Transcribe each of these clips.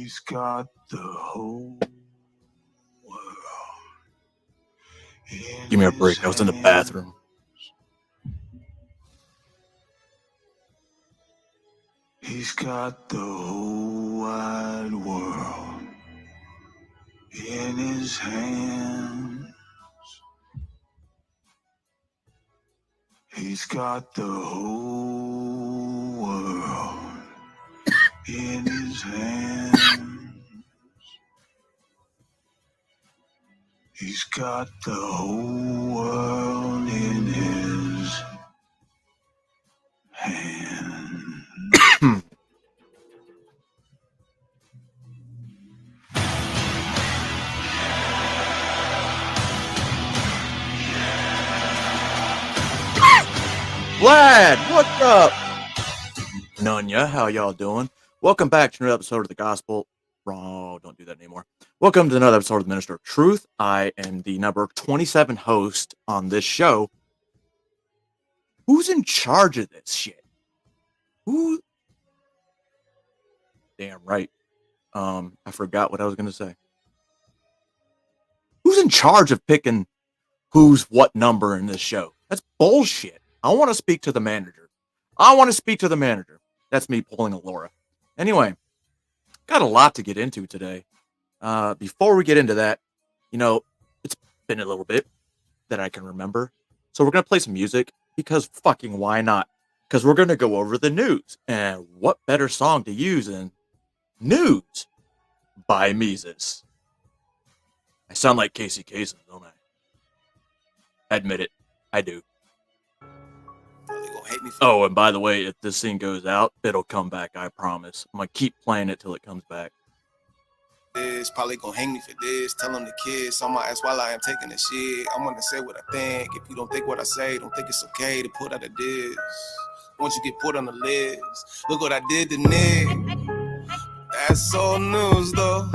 He's got the whole world. Give me a break. I was in the bathroom. He's got the whole wide world in his hands. He's got the whole world in his hands. He's got the whole world in his hands. Vlad, what's up? Nunya, how y'all doing? Welcome back to another episode of the Gospel. Oh, don't do that anymore. Welcome to another episode of the Minister of Truth. I am the number 27 host on this show. Who's in charge of this shit? Who? Damn right. I forgot what I was going to say. Who's in charge of picking who's what number in this show? That's bullshit. I want to speak to the manager. That's me pulling a Laura. Anyway, got a lot to get into today. Before we get into that, it's been a little bit that I can remember. So we're going to play some music because fucking why not? Because we're going to go over the news. And what better song to use than News by Mises? I sound like Casey Kasem, don't I? Admit it, I do. Oh, and by the way, if this thing goes out, it'll come back, I promise. I'm going to keep playing it till it comes back. This probably gonna hang me for this. Tell them the kids on my ass while I am taking the shit. I'm gonna say what I think. If you don't think what I say, don't think it's okay to put out a diss. Once you get put on the list, look what I did to Nick. That's all news though.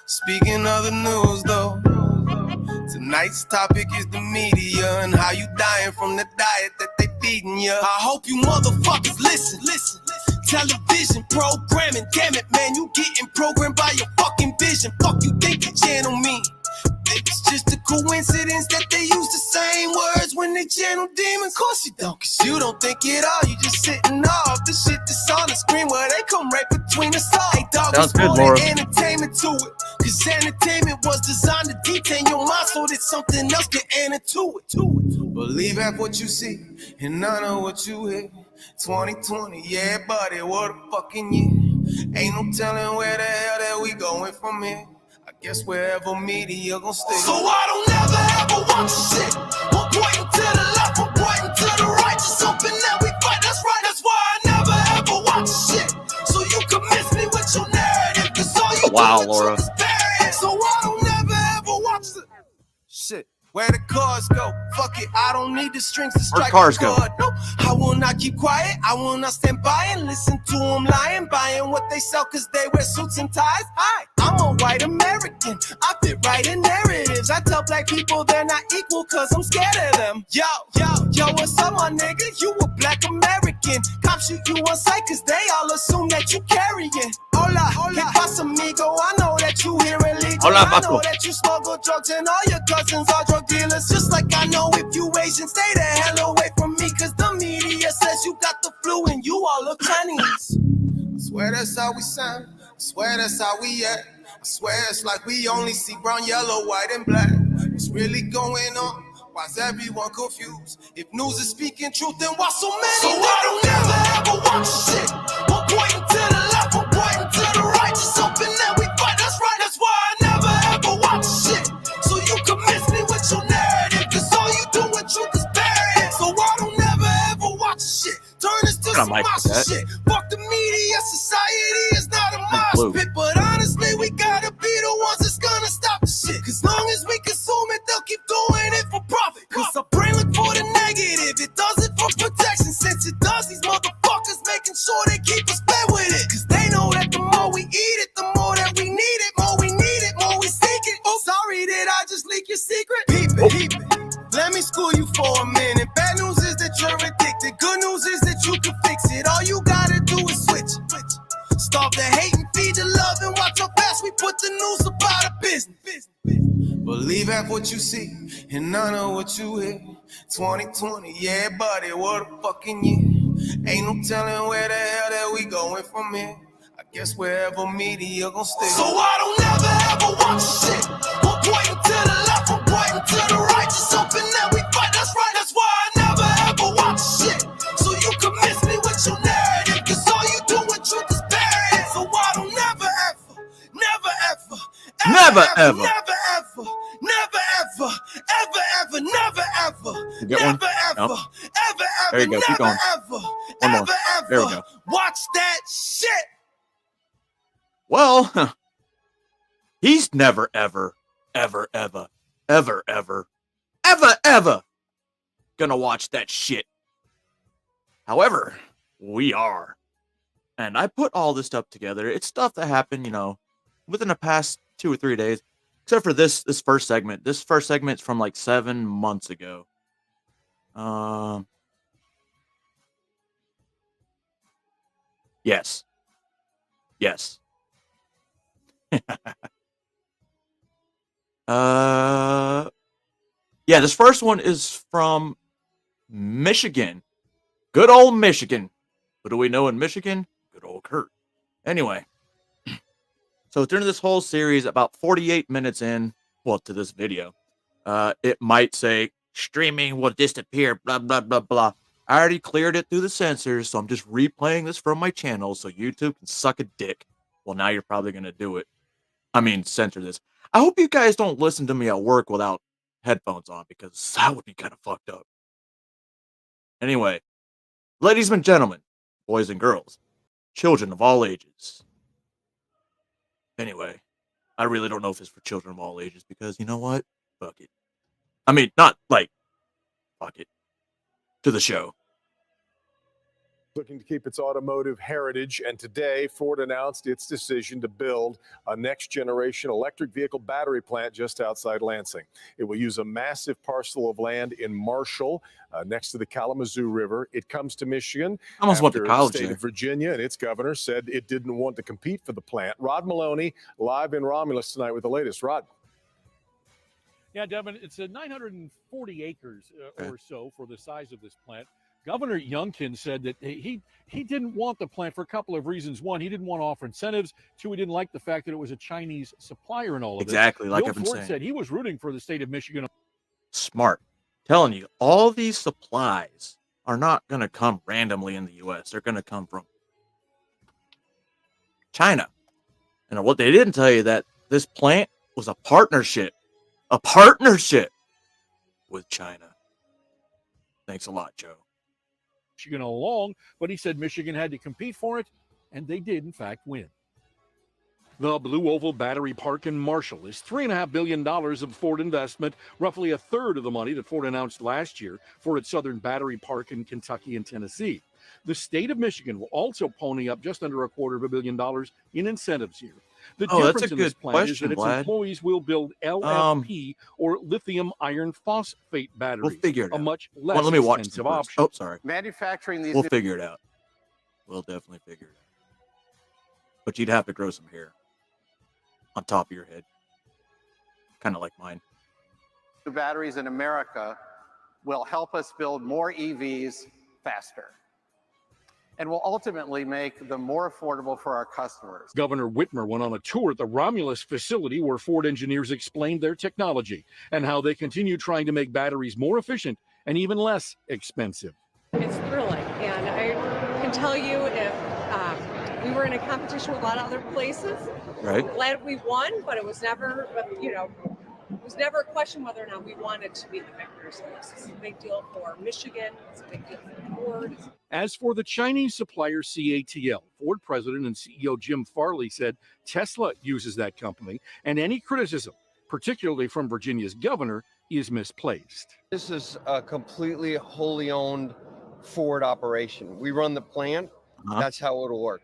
Speaking of the news though, tonight's topic is the media and how you dying from the diet that they feeding you. I hope you motherfuckers listen. Television programming, damn it, man, you getting programmed by your fucking vision. Fuck you think you channel me. It's just a coincidence that they use the same words when they channel demons. Of course you don't, cause you don't think it all. You just sitting off the shit that's on the screen where they come right between us all. Hey dog, sounds good, Laura. Entertainment to it. Cause entertainment was designed to detain your mind so that something else can enter to it. Believe half what you see and none of what you hear. 2020, yeah, buddy, what a fucking year. Ain't no telling where the hell that we going from here. I guess wherever media gon' stay. So I don't ever ever watch shit. One pointing to the left, one pointing to the right. Just hoping that we fight, that's right. That's why I never ever watch shit. So you can miss me with your narrative. Cause all you wow, do Laura. is bury it. So I don't ever ever watch the shit. Where the cars go? Fuck it, I don't need the strings to strike. Where cars go? No, I will not keep quiet. I will not stand by and listen to them lying, buying what they sell cause they wear suits and ties. Hi, I'm a white American. I fit right in narratives. I tell black people they're not equal cause I'm scared of them. Yo, what's up, my nigga? You a black American. Cops shoot you on sight cause they all assume that you carrying. Hola, que pasa, amigo? I know that you here illegal. Hola, I know that you smuggle drugs and all your cousins are drug dealers. Just like I know if you Asian, stay the hell away from me. Cause the media says you got the flu and you all look Chinese. I swear that's how we sound. I swear that's how we act. I swear it's like we only see brown, yellow, white, and black. What's really going on? Why's everyone confused? If news is speaking truth, then why so many? So I don't ever watch shit. One pointing to the left, one pointing to the right. Just hoping that we fight, that's right. That's why I never ever watch shit. So you can miss me with your narrative. Cause all you do with truth is bury it. So I don't ever watch shit. Turn this to some monster shit. Fuck the media, society is not a mosh pit. But honestly, we gotta be the ones that's gonna stop the shit. Cause long as we consume it, they'll keep doing it for profit. Cause our brain look for the negative. It does it for protection. Since it does, these motherfuckers making sure they keep us fed with it. Cause they know that the more we eat it, the more that we need it. More we need it, more we seek it. Oh, sorry, did I just leak your secret? Peep it. Let me school you for a minute. Bad news is that you're addicted. Good news is that you can fix it. All you gotta do is switch. Stop the hate and feed the news about a business. Believe half what you see and none of what you hear. 2020, yeah, buddy, what a fucking year. Ain't no telling where the hell that we going from here. I guess wherever media gon' stay. So I don't never ever watch shit. One pointing to the left, one pointing to the right. Just hoping that we fight, that's right. That's why I never ever watch shit. So you can miss me with your narrative, cause all you do with truth is burying. So I don't never ever, never ever, Never ever. never ever, never ever, ever ever, never ever, You get one? never ever, No. ever ever, There you go. Keep never going. ever, One more. ever There we ever go. watch that shit. Well, he's never, ever, ever, ever, ever, ever, ever, ever gonna watch that shit. However, we are. And I put all this stuff together. It's stuff that happened, you know, within the past 2 or 3 days. Except for this first segment. This first segment's from like 7 months ago. Yes. Yes. Yeah, this first one is from Michigan. Good old Michigan. What do we know in Michigan? Good old Kurt. Anyway, so during this whole series, about 48 minutes in, well, to this video, it might say streaming will disappear, blah, blah, blah, blah. I already cleared it through the censors, so I'm just replaying this from my channel so YouTube can suck a dick. Well, now you're probably going to do it. I mean, censor this. I hope you guys don't listen to me at work without headphones on, because that would be kind of fucked up. Anyway, ladies and gentlemen, boys and girls, children of all ages. Anyway, I really don't know if it's for children of all ages, because you know what? Fuck it. I mean, not like, fuck it. To the show. Looking to keep its automotive heritage, and today Ford announced its decision to build a next-generation electric vehicle battery plant just outside Lansing. It will use a massive parcel of land in Marshall, next to the Kalamazoo River. It comes to Michigan. I almost went to after college the state there. of Virginia and its governor said it didn't want to compete for the plant. Rod Maloney, live in Romulus tonight with the latest. Rod. Yeah, Devin, it's a 940 acres or so for the size of this plant. Governor Youngkin said that he didn't want the plant for a couple of reasons. One, he didn't want to offer incentives. Two, he didn't like the fact that it was a Chinese supplier and all of Exactly, it. like Bill I've been Ford saying. said he was rooting for the state of Michigan. Smart. Telling you, all these supplies are not going to come randomly in the U.S. They're going to come from China. And what they didn't tell you, that this plant was a partnership with China. Thanks a lot, Joe. Michigan all along, but he said Michigan had to compete for it, and they did, in fact, win. The Blue Oval Battery Park in Marshall is $3.5 billion of Ford investment, roughly a third of the money that Ford announced last year for its Southern Battery Park in Kentucky and Tennessee. The state of Michigan will also pony up just under $250 million in incentives here. The difference that's a in this good plant is question, that its Vlad. employees will build LFP or lithium iron phosphate batteries, We'll figure it a out. much less Let me watch expensive some option. Oh, sorry. Manufacturing these We'll figure it out. We'll definitely figure it out. But you'd have to grow some hair on top of your head. Kind of like mine. new batteries in America will help us build more EVs faster and will ultimately make them more affordable for our customers. Governor Whitmer went on a tour at the Romulus facility where Ford engineers explained their technology and how they continue trying to make batteries more efficient and even less expensive. It's thrilling, and I can tell you if we were in a competition with a lot of other places, Right. glad we won, but it was never, it was never a question whether or not we wanted to be the victors. This is a big deal for Michigan. It's a big deal for Ford. As for the Chinese supplier CATL, Ford president and CEO Jim Farley said Tesla uses that company, and any criticism, particularly from Virginia's governor, is misplaced. This is a completely wholly owned Ford operation. We run the plant. That's how it'll work.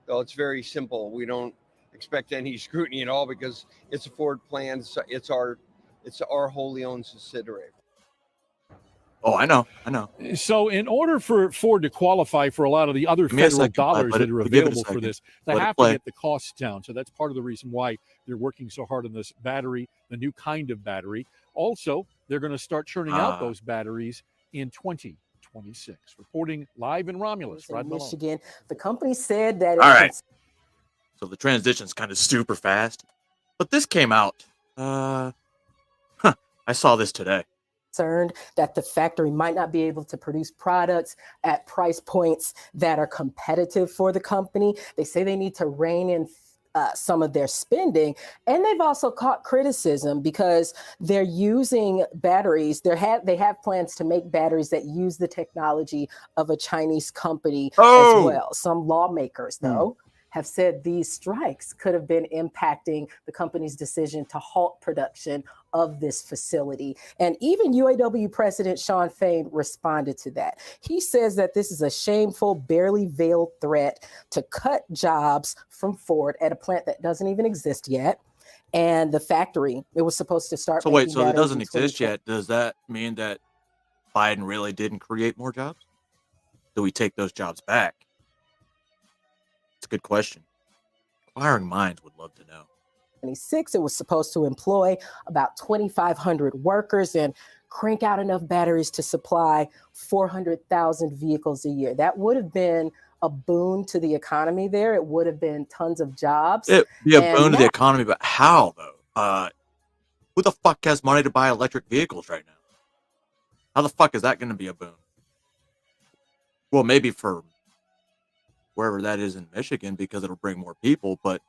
So it's very simple. We don't expect any scrutiny at all because it's a Ford plant. It's our wholly owned subsidiary. Oh, I know. So in order for Ford to qualify for a lot of the other Give me a federal second, bud. dollars Let that it- are give it a available for second. this, they Let it have to play. get the costs down. So that's part of the reason why they're working so hard on this battery, the new kind of battery. Also, they're going to start churning out those batteries in 2026. Reporting live in Romulus, in right along. Michigan. The company said that All it's right. So the transition's kind of super fast. But this came out. I saw this today. concerned that the factory might not be able to produce products at price points that are competitive for the company. They say they need to rein in some of their spending, and they've also caught criticism because they're using batteries. They have plans to make batteries that use the technology of a Chinese company as well. Some lawmakers, though, have said these strikes could have been impacting the company's decision to halt production of this facility. And even UAW President Shawn Fain responded to that. He says that this is a shameful, barely veiled threat to cut jobs from Ford at a plant that doesn't even exist yet. And the factory, it was supposed to start. So wait, so it doesn't exist yet. Does that mean that Biden really didn't create more jobs? Do we take those jobs back? It's a good question. Inquiring minds would love to know. 2026, it was supposed to employ about 2,500 workers and crank out enough batteries to supply 400,000 vehicles a year. That would have been a boon to the economy there. It would have been tons of jobs. It'd be a boon to the economy, but how, though? Who the fuck has money to buy electric vehicles right now? How the fuck is that going to be a boon? Well, maybe for wherever that is in Michigan, because it'll bring more people, but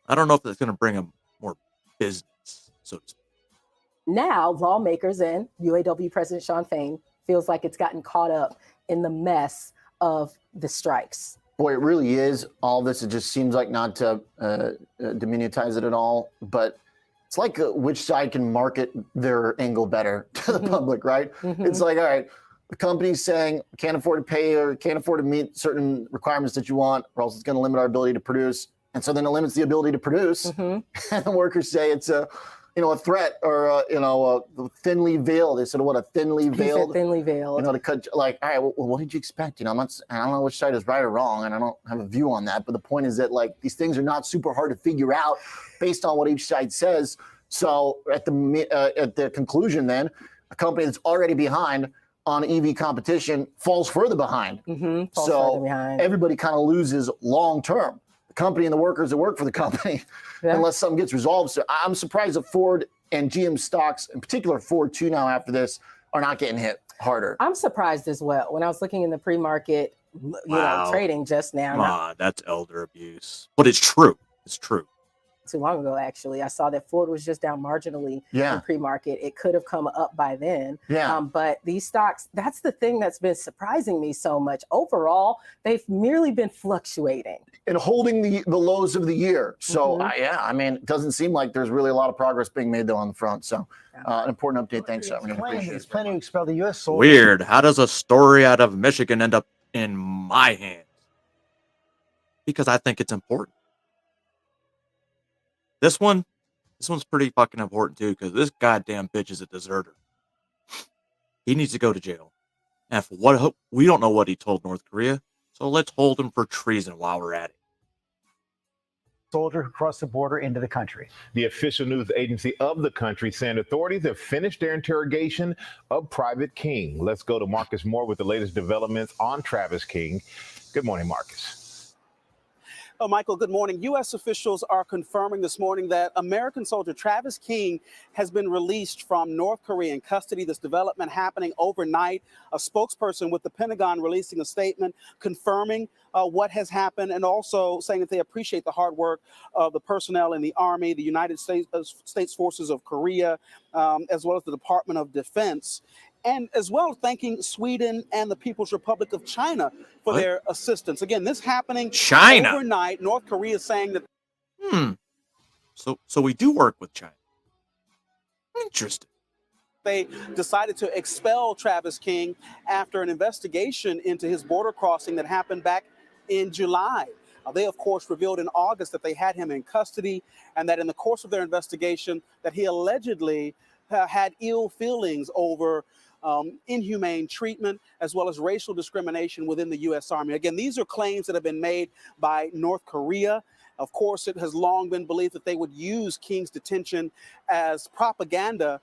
I don't know if that's going to bring them more business, so to speak. Now, lawmakers and UAW President Shawn Fain feels like it's gotten caught up in the mess of the strikes. Boy, it really is. All this, it just seems like, not to diminutize it at all, but it's like which side can market their angle better to the public, right? It's like, all right, the company's saying can't afford to pay or can't afford to meet certain requirements that you want, or else it's going to limit our ability to produce. And so then it limits the ability to produce. And the workers say it's a threat or thinly veiled. They said, what, a thinly veiled? Thinly veiled. To cut, like, all right, well, what did you expect? I don't know which side is right or wrong, and I don't have a view on that. But the point is that, like, these things are not super hard to figure out based on what each side says. So at the conclusion, then, a company that's already behind on EV competition falls further behind. Everybody kind of loses long term. The company and the workers that work for the company, unless something gets resolved. So I'm surprised that Ford and GM stocks, in particular Ford too now after this, are not getting hit harder. I'm surprised as well. When I was looking in the pre-market, trading just now. Come on, that's elder abuse. But it's true. It's true. Too long ago, actually, I saw that Ford was just down marginally in pre-market. It could have come up by then. But these stocks, that's the thing that's been surprising me so much. Overall, they've merely been fluctuating and holding the lows of the year. So it doesn't seem like there's really a lot of progress being made though on the front. So an important update. Thanks. He's planning to expel the U.S. soldiers. Weird. How does a story out of Michigan end up in my hands? Because I think it's important. This one's pretty fucking important too, because this goddamn bitch is a deserter. He needs to go to jail. And for what, we don't know what he told North Korea, so let's hold him for treason while we're at it. Soldier who crossed the border into the country. The official news agency of the country saying authorities have finished their interrogation of Private King. Let's go to Marcus Moore with the latest developments on Travis King. Good morning, Marcus. Oh, Michael, good morning. U.S. officials are confirming this morning that American soldier Travis King has been released from North Korean custody. This development happening overnight. A spokesperson with the Pentagon releasing a statement confirming what has happened and also saying that they appreciate the hard work of the personnel in the Army, the United States Forces of Korea, as well as the Department of Defense. And as well thanking Sweden and the People's Republic of China for their assistance. Again, this happening overnight. North Korea is saying that. So we do work with China. Interesting. They decided to expel Travis King after an investigation into his border crossing that happened back in July. They, of course, revealed in August that they had him in custody and that in the course of their investigation that he allegedly had ill feelings over inhumane treatment, as well as racial discrimination within the U.S. Army. Again, these are claims that have been made by North Korea. Of course, it has long been believed that they would use King's detention as propaganda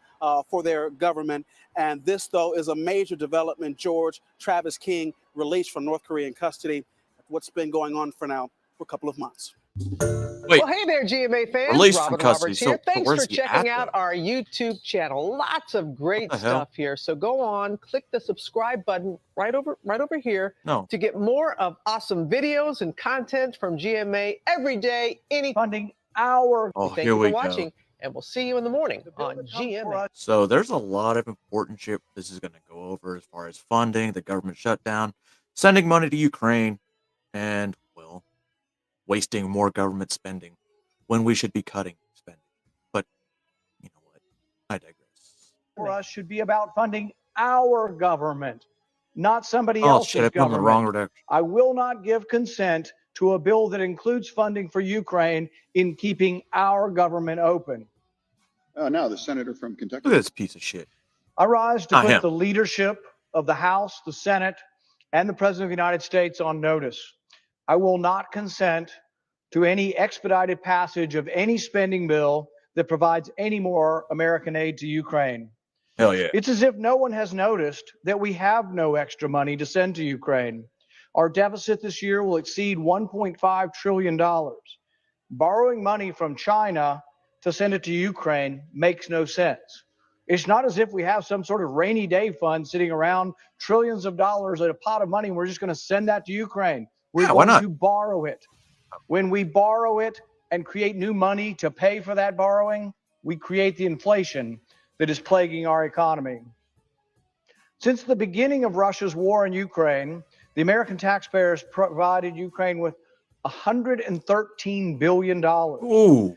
for their government. And this, though, is a major development. George Travis King released from North Korean custody. What's been going on for now for a couple of months. Wait, well, hey there, GMA fans. released from Robin custody. Roberts here. So Thanks where's for he checking at, out our YouTube channel. Lots of great What the hell? stuff here. So go on, click the subscribe button right over here No. to get more of awesome videos and content from GMA every day, any Funding our. Oh, Thank here you we for go. watching, and we'll see you in the morning on GMA. So there's a lot of important shit this is going to go over as far as funding, the government shutdown, sending money to Ukraine, and, well, wasting more government spending when we should be cutting spending. But you know what? I digress. For us should be about funding our government, not somebody Oh else's shit, I put in the government. wrong redaction. I will not give consent to a bill that includes funding for Ukraine in keeping our government open. Now the senator from Kentucky. Look at this piece of shit. I rise to Not put him. the leadership of the House, the Senate, and the President of the United States on notice. I will not consent to any expedited passage of any spending bill that provides any more American aid to Ukraine. Hell yeah. It's as if no one has noticed that we have no extra money to send to Ukraine. Our deficit this year will exceed $1.5 trillion. Borrowing money from China to send it to Ukraine makes no sense. It's not as if we have some sort of rainy day fund sitting around, trillions of dollars in a pot of money, and we're just going to send that to Ukraine. We're Yeah, why going not? to borrow it. When we borrow it and create new money to pay for that borrowing, we create the inflation that is plaguing our economy. Since the beginning of Russia's war in Ukraine, the American taxpayers provided Ukraine with $113 billion. Ooh.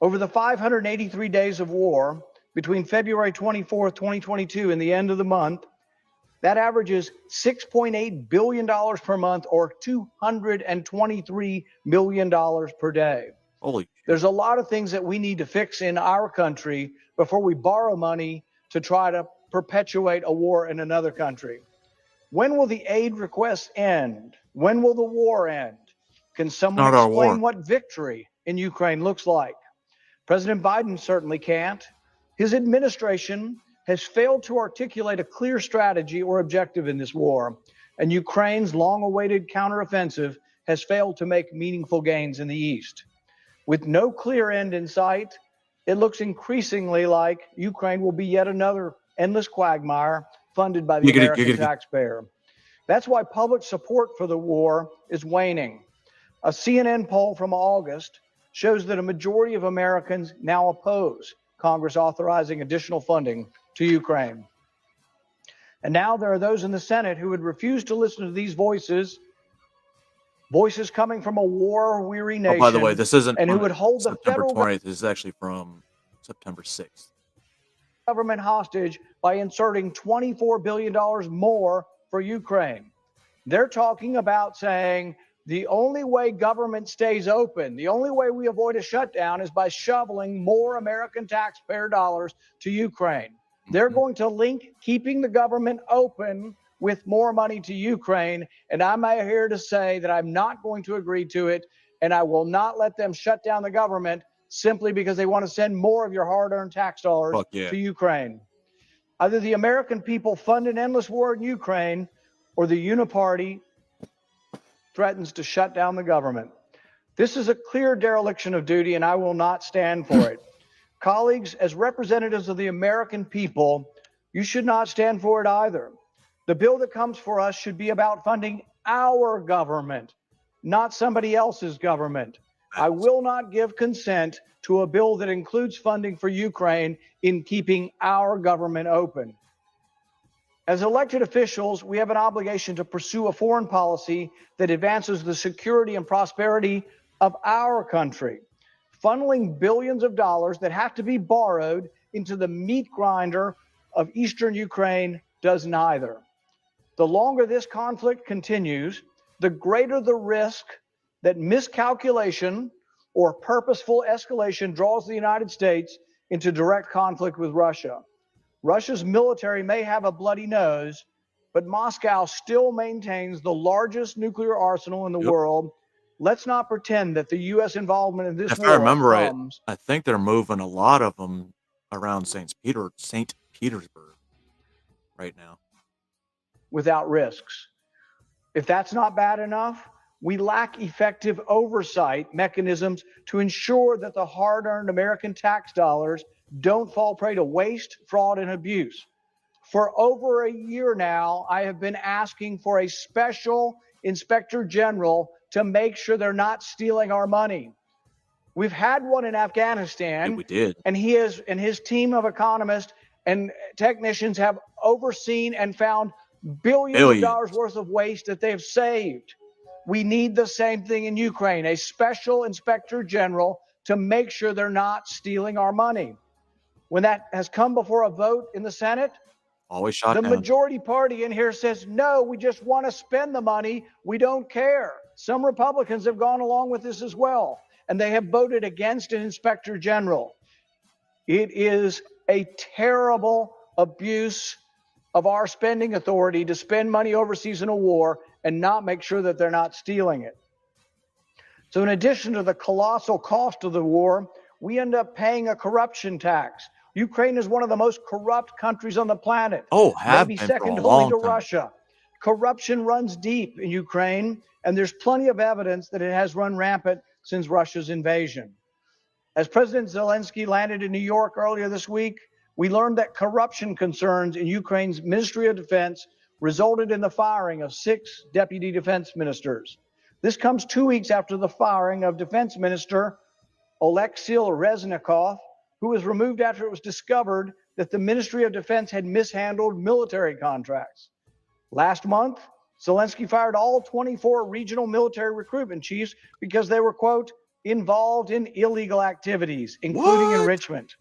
Over the 583 days of war, between February 24th, 2022 and the end of the month, that averages $6.8 billion per month, or $223 million per day. Holy. There's a lot of things that we need to fix in our country before we borrow money to try to perpetuate a war in another country. When will the aid requests end? When will the war end? Can someone Not our explain war. what victory in Ukraine looks like? President Biden certainly can't. His administration has failed to articulate a clear strategy or objective in this war, and Ukraine's long-awaited counteroffensive has failed to make meaningful gains in the east. With no clear end in sight, it looks increasingly like Ukraine will be yet another endless quagmire funded by the American taxpayer. That's why public support for the war is waning. A CNN poll from August shows that a majority of Americans now oppose Congress authorizing additional funding to Ukraine. And now there are those in the Senate who would refuse to listen to these voices coming from a war-weary nation. Oh, by the way, this isn't and who from would hold the September federal 20th. This is actually from September 6th. government hostage by inserting $24 billion more for Ukraine. They're talking about saying the only way government stays open, the only way we avoid a shutdown is by shoveling more American taxpayer dollars to Ukraine. They're going to link keeping the government open with more money to Ukraine. And I'm here to say that I'm not going to agree to it. And I will not let them shut down the government simply because they want to send more of your hard-earned tax dollars to Ukraine. Either the American people fund an endless war in Ukraine, or the uniparty threatens to shut down the government. This is a clear dereliction of duty, and I will not stand for it. Colleagues, as representatives of the American people, you should not stand for it either. The bill that comes for us should be about funding our government, not somebody else's government. I will not give consent to a bill that includes funding for Ukraine in keeping our government open. As elected officials, we have an obligation to pursue a foreign policy that advances the security and prosperity of our country. Funneling billions of dollars that have to be borrowed into the meat grinder of eastern Ukraine does neither. The longer this conflict continues, the greater the risk that miscalculation or purposeful escalation draws the United States into direct conflict with Russia. Russia's military may have a bloody nose, but Moscow still maintains the largest nuclear arsenal in the world. Let's not pretend that the U.S. involvement in this If war I remember right, comes I think they're moving a lot of them around St. Petersburg right now. without risks. If that's not bad enough, we lack effective oversight mechanisms to ensure that the hard-earned American tax dollars don't fall prey to waste, fraud, and abuse. For over a year now, I have been asking for a special inspector general to make sure they're not stealing our money. We've had one in Afghanistan. Yeah, we did. And he is, and his team of economists and technicians have overseen and found billions of dollars worth of waste that they've saved. We need the same thing in Ukraine, a special inspector general to make sure they're not stealing our money. When that has come before a vote in the Senate, always shot the down. majority party in here says, no, we just want to spend the money. We don't care. Some Republicans have gone along with this as well, and they have voted against an inspector general. It is a terrible abuse of our spending authority to spend money overseas in a war and not make sure that they're not stealing it. So in addition to the colossal cost of the war, we end up paying a corruption tax. Ukraine is one of the most corrupt countries on the planet. Oh, have maybe been for a second only long to time. Russia. Corruption runs deep in Ukraine, and there's plenty of evidence that it has run rampant since Russia's invasion. As President Zelensky landed in New York earlier this week, we learned that corruption concerns in Ukraine's Ministry of Defense resulted in the firing of 6 deputy defense ministers. This comes 2 weeks after the firing of Defense Minister Oleksiy Reznikov, who was removed after it was discovered that the Ministry of Defense had mishandled military contracts. Last month, Zelensky fired all 24 regional military recruitment chiefs because they were, quote, involved in illegal activities, including enrichment.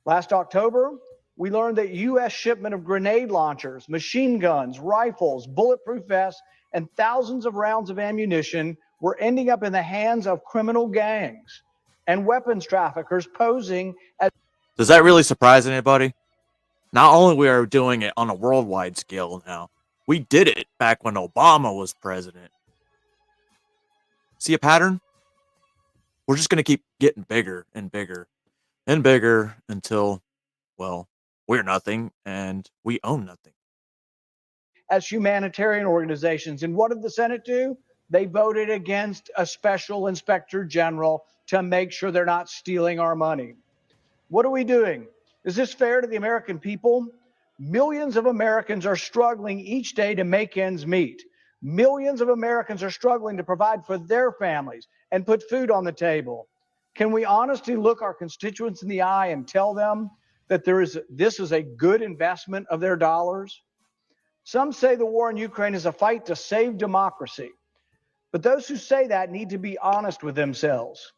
Last October, we learned that U.S. shipment of grenade launchers, machine guns, rifles, bulletproof vests, and thousands of rounds of ammunition were ending up in the hands of criminal gangs and weapons traffickers posing as... Does that really surprise anybody? Not only we are doing it on a worldwide scale now, we did it back when Obama was president. See a pattern? We're just going to keep getting bigger and bigger and bigger until, well, we're nothing and we own nothing. As humanitarian organizations. And what did the Senate do? They voted against a special inspector general to make sure they're not stealing our money. What are we doing? Is this fair to the American people? Millions of Americans are struggling each day to make ends meet. Millions of Americans are struggling to provide for their families and put food on the table. Can we honestly look our constituents in the eye and tell them that this is a good investment of their dollars? Some say the war in Ukraine is a fight to save democracy. But those who say that need to be honest with themselves.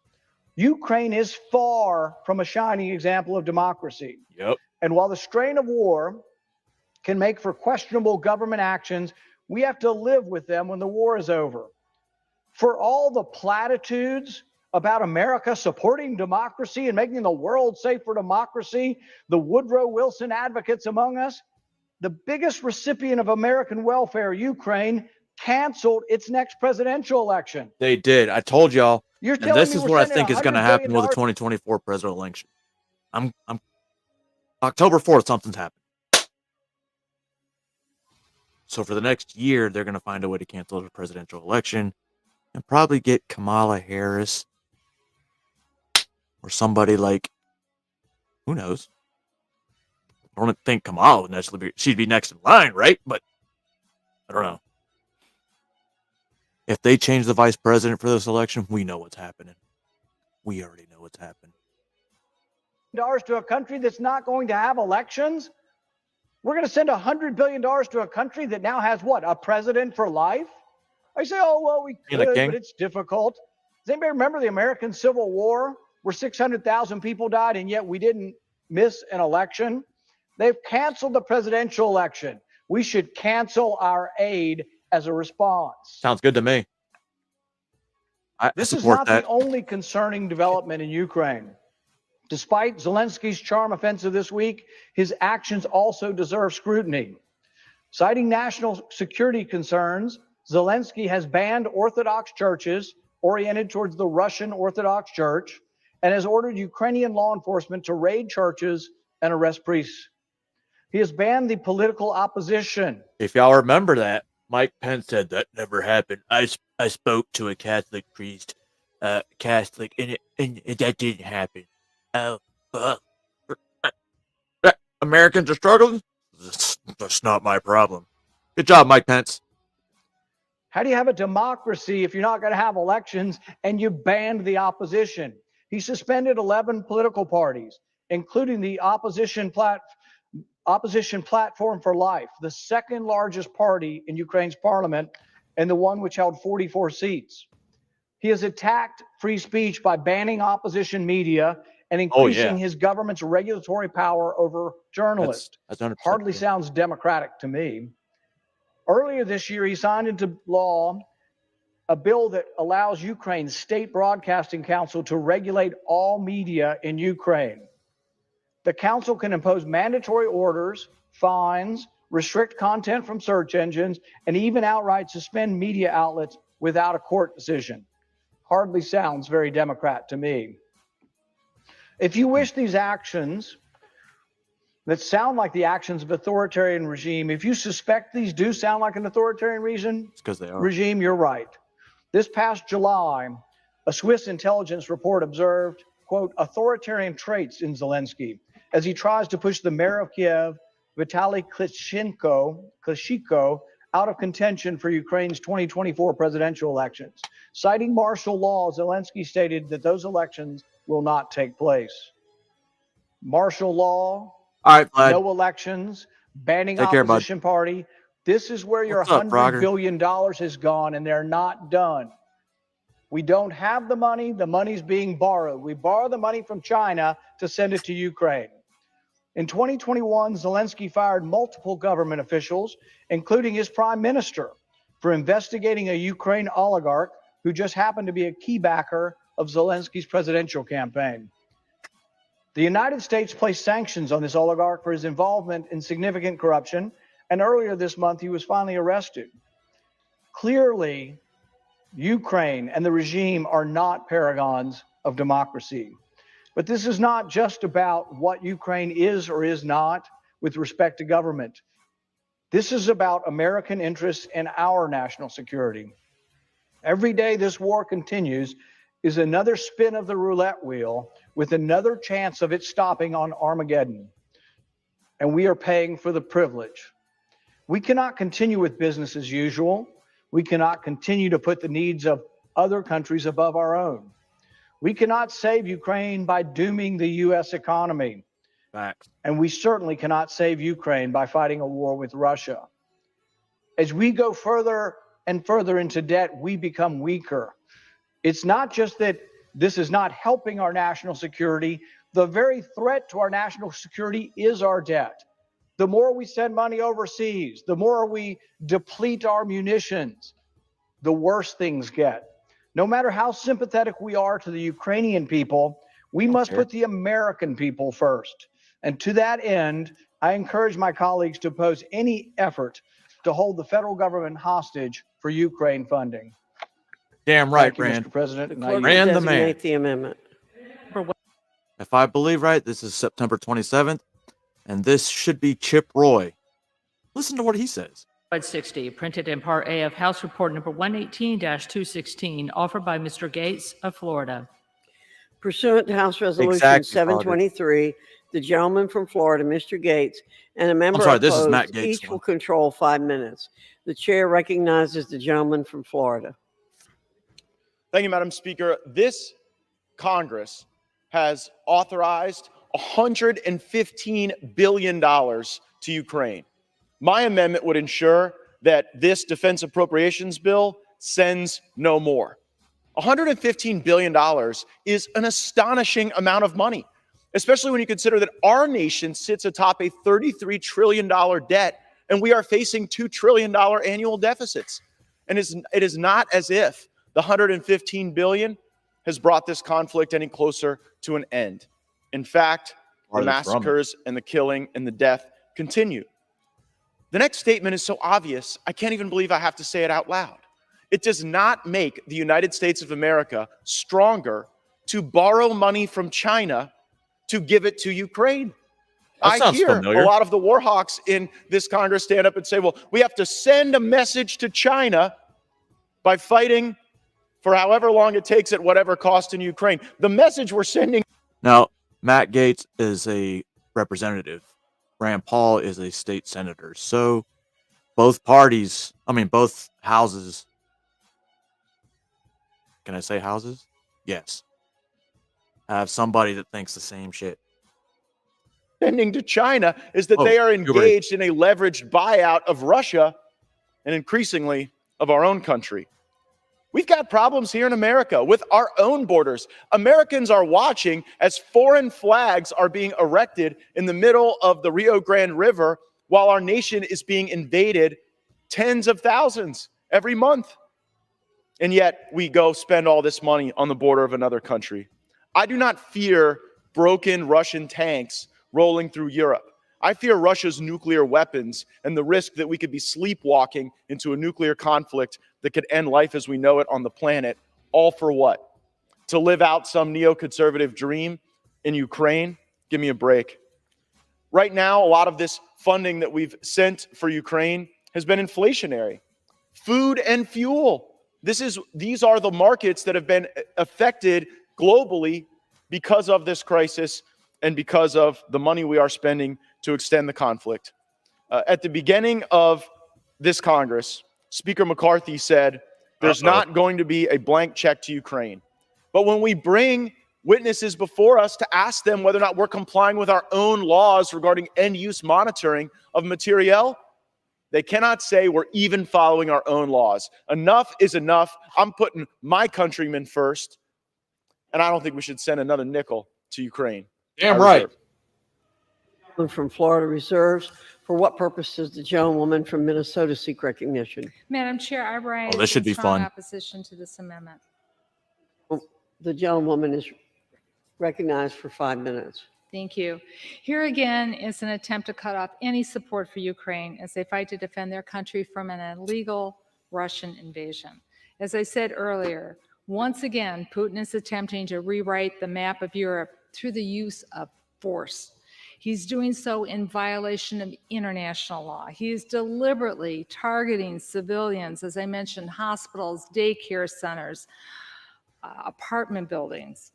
Ukraine is far from a shining example of democracy. Yep. And while the strain of war can make for questionable government actions, we have to live with them when the war is over. For all the platitudes about America supporting democracy and making the world safe for democracy, the Woodrow Wilson advocates among us, the biggest recipient of American welfare, Ukraine, canceled its next presidential election. They did. I told y'all. You're And telling this me is we're what I sending think is going to $100 happen billion with the 2024 presidential election. I'm October 4th, something's happened. So for the next year, they're going to find a way to cancel the presidential election and probably get Kamala Harris or somebody like, who knows? I don't think Kamala would necessarily be, she'd be next in line, right? But I don't know. If they change the vice president for this election, we know what's happening. We already know what's happening. $100 to a country that's not going to have elections? We're going to send $100 billion to a country that now has what? A president for life? I say, oh, well, we could, but it's difficult. Does anybody remember the American Civil War where 600,000 people died and yet we didn't miss an election? They've canceled the presidential election. We should cancel our aid as a response. Sounds good to me. I This is support not that. the only concerning development in Ukraine. Despite Zelensky's charm offensive this week, his actions also deserve scrutiny. Citing national security concerns, Zelensky has banned Orthodox churches oriented towards the Russian Orthodox Church and has ordered Ukrainian law enforcement to raid churches and arrest priests. He has banned the political opposition. If y'all remember that, Mike Pence said that never happened. I spoke to a Catholic priest, and that didn't happen. Americans are struggling? That's not my problem. Good job, Mike Pence. How do you have a democracy if you're not going to have elections and you banned the opposition? He suspended 11 political parties, including the Opposition Platform for Life, the second largest party in Ukraine's parliament and the one which held 44 seats. He has attacked free speech by banning opposition media and increasing his government's regulatory power over journalists. That's Hardly sounds democratic to me. Earlier this year, he signed into law a bill that allows Ukraine's state broadcasting council to regulate all media in Ukraine. The council can impose mandatory orders, fines, restrict content from search engines, and even outright suspend media outlets without a court decision. Hardly sounds very Democrat to me. If you wish these actions that sound like the actions of authoritarian regime, if you suspect these do sound like an authoritarian regime, you're right. This past July, a Swiss intelligence report observed, quote, authoritarian traits in Zelensky as he tries to push the mayor of Kiev, Vitaly Klitschko, out of contention for Ukraine's 2024 presidential elections. Citing martial law, Zelensky stated that those elections will not take place. Martial law, no elections, banning opposition party. This is where your $100 billion has gone, and they're not done. We don't have the money. The money's being borrowed. We borrow the money from China to send it to Ukraine. In 2021, Zelensky fired multiple government officials, including his prime minister, for investigating a Ukraine oligarch who just happened to be a key backer of Zelensky's presidential campaign. The United States placed sanctions on this oligarch for his involvement in significant corruption, and earlier this month, he was finally arrested. Clearly, Ukraine and the regime are not paragons of democracy. But this is not just about what Ukraine is or is not with respect to government. This is about American interests and our national security. Every day this war continues is another spin of the roulette wheel with another chance of it stopping on Armageddon. And we are paying for the privilege. We cannot continue with business as usual. We cannot continue to put the needs of other countries above our own. We cannot save Ukraine by dooming the U.S. economy. Facts. And we certainly cannot save Ukraine by fighting a war with Russia. As we go further and further into debt, we become weaker. It's not just that this is not helping our national security. The very threat to our national security is our debt. The more we send money overseas, the more we deplete our munitions, the worse things get. No matter how sympathetic we are to the Ukrainian people, we must put the American people first. And to that end, I encourage my colleagues to oppose any effort to hold the federal government hostage for Ukraine funding. Damn right, Thank you, Rand. Mr. President. Rand the man. The amendment. If I believe right, this is September 27th, and this should be Chip Roy. Listen to what he says. 60, printed in Part A of House Report Number 118-216, offered by Mr. Gates of Florida. Pursuant to House Resolution Exactly, 723, the gentleman from Florida, Mr. Gates, and a member this is Matt opposed, Gates' each will control 5 minutes. The chair recognizes the gentleman from Florida. Thank you, Madam Speaker. This Congress has authorized $115 billion to Ukraine. My amendment would ensure that this defense appropriations bill sends no more. $115 billion is an astonishing amount of money, especially when you consider that our nation sits atop a $33 trillion debt, and we are facing $2 trillion annual deficits. And it is not as if the $115 billion has brought this conflict any closer to an end. In fact, the Farthest from it. massacres and the killing and the death continue. The next statement is so obvious, I can't even believe I have to say it out loud. It does not make the United States of America stronger to borrow money from China to give it to Ukraine. That I sounds hear familiar. a lot of the war hawks in this Congress stand up and say, well, we have to send a message to China by fighting for however long it takes at whatever cost in Ukraine. The message we're sending. Now, Matt Gaetz is a representative. Rand Paul is a state senator. So both parties, both houses. Can I say houses? Yes. Have somebody that thinks the same shit. Sending to China is that they are engaged in a leveraged buyout of Russia and increasingly of our own country. We've got problems here in America with our own borders. Americans are watching as foreign flags are being erected in the middle of the Rio Grande River while our nation is being invaded tens of thousands every month. And yet we go spend all this money on the border of another country. I do not fear broken Russian tanks rolling through Europe. I fear Russia's nuclear weapons and the risk that we could be sleepwalking into a nuclear conflict that could end life as we know it on the planet. All for what? To live out some neoconservative dream in Ukraine? Give me a break. Right now, a lot of this funding that we've sent for Ukraine has been inflationary. Food and fuel. These are the markets that have been affected globally because of this crisis and because of the money we are spending to extend the conflict. At the beginning of this Congress, Speaker McCarthy said, there's not going to be a blank check to Ukraine. But when we bring witnesses before us to ask them whether or not we're complying with our own laws regarding end-use monitoring of materiel, they cannot say we're even following our own laws. Enough is enough. I'm putting my countrymen first, and I don't think we should send another nickel to Ukraine. Damn right. From Florida reserves. For what purpose does the gentlewoman from Minnesota seek recognition? Madam Chair, I rise this should in be strong fun. opposition to this amendment. The gentlewoman is recognized for 5 minutes. Thank you. Here again is an attempt to cut off any support for Ukraine as they fight to defend their country from an illegal Russian invasion. As I said earlier, once again, Putin is attempting to rewrite the map of Europe through the use of force. He's doing so in violation of international law. He is deliberately targeting civilians, as I mentioned, hospitals, daycare centers, apartment buildings.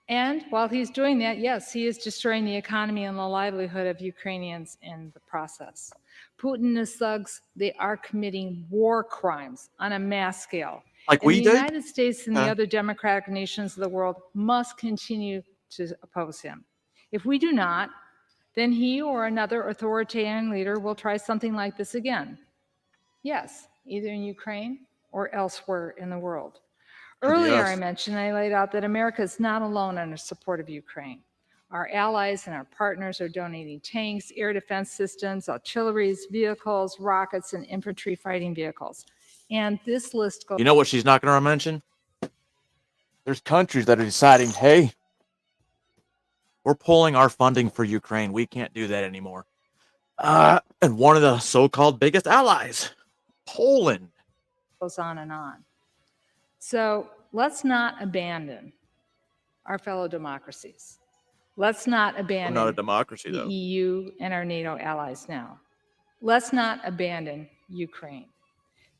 And while he's doing that, yes, he is destroying the economy and the livelihood of Ukrainians in the process. Putin and his thugs, they are committing war crimes on a mass scale. Like we the did? United States and the other democratic nations of the world must continue to oppose him. If we do not, then he or another authoritarian leader will try something like this again. Yes, either in Ukraine or elsewhere in the world. Earlier, I mentioned, I laid out that America is not alone in its support of Ukraine. Our allies and our partners are donating tanks, air defense systems, artilleries, vehicles, rockets, and infantry fighting vehicles. And this list goes. You know what she's not going to mention? There's countries that are deciding, hey, we're pulling our funding for Ukraine. We can't do that anymore. And one of the so-called biggest allies, Poland. Goes on and on. So let's not abandon our fellow democracies. Let's not abandon not a democracy, the though. EU and our NATO allies now. Let's not abandon Ukraine.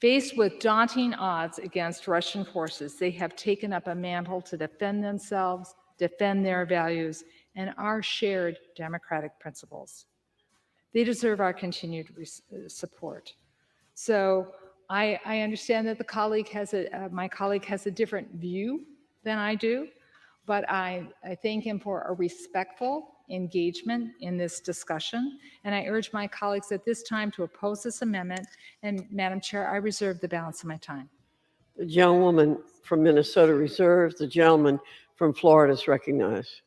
Faced with daunting odds against Russian forces, they have taken up a mantle to defend themselves, defend their values, and our shared democratic principles. They deserve our continued support. So I understand that my colleague has a different view than I do, but I thank him for a respectful engagement in this discussion, and I urge my colleagues at this time to oppose this amendment. And Madam Chair, I reserve the balance of my time. The gentlewoman from Minnesota reserves. The gentleman from Florida is recognized.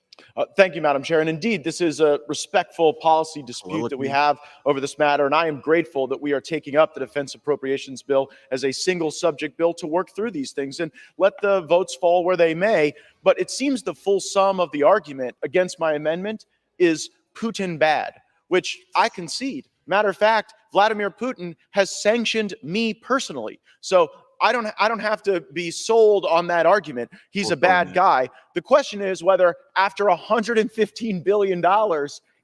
Thank you, Madam Chair. And indeed, this is a respectful policy dispute that we have over this matter. And I am grateful that we are taking up the Defense Appropriations Bill as a single subject bill to work through these things and let the votes fall where they may. But it seems the full sum of the argument against my amendment is Putin bad, which I concede. Matter of fact, Vladimir Putin has sanctioned me personally. So I don't have to be sold on that argument. He's a bad guy. The question is whether after $115 billion,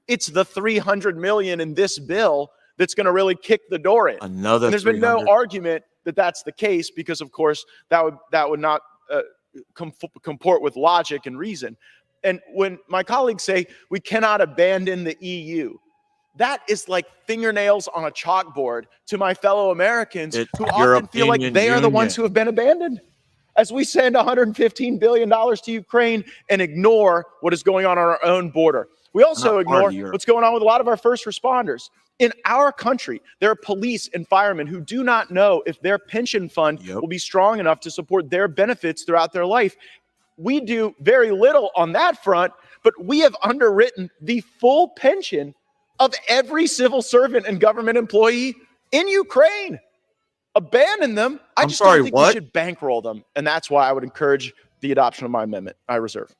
it's the $300 million in this bill that's going to really kick the door in. Another. And there's been no argument that that's the case because, of course, that would not comport with logic and reason. And when my colleagues say we cannot abandon the EU, that is like fingernails on a chalkboard to my fellow Americans who often feel like they are the ones who have been abandoned. As we send $115 billion to Ukraine and ignore what is going on our own border. We also ignore what's going on with a lot of our first responders. In our country, there are police and firemen who do not know if their pension fund will be strong enough to support their benefits throughout their life. We do very little on that front, but we have underwritten the full pension of every civil servant and government employee in Ukraine. Abandon them. I just don't think we should bankroll them. And that's why I would encourage the adoption of my amendment. I reserve.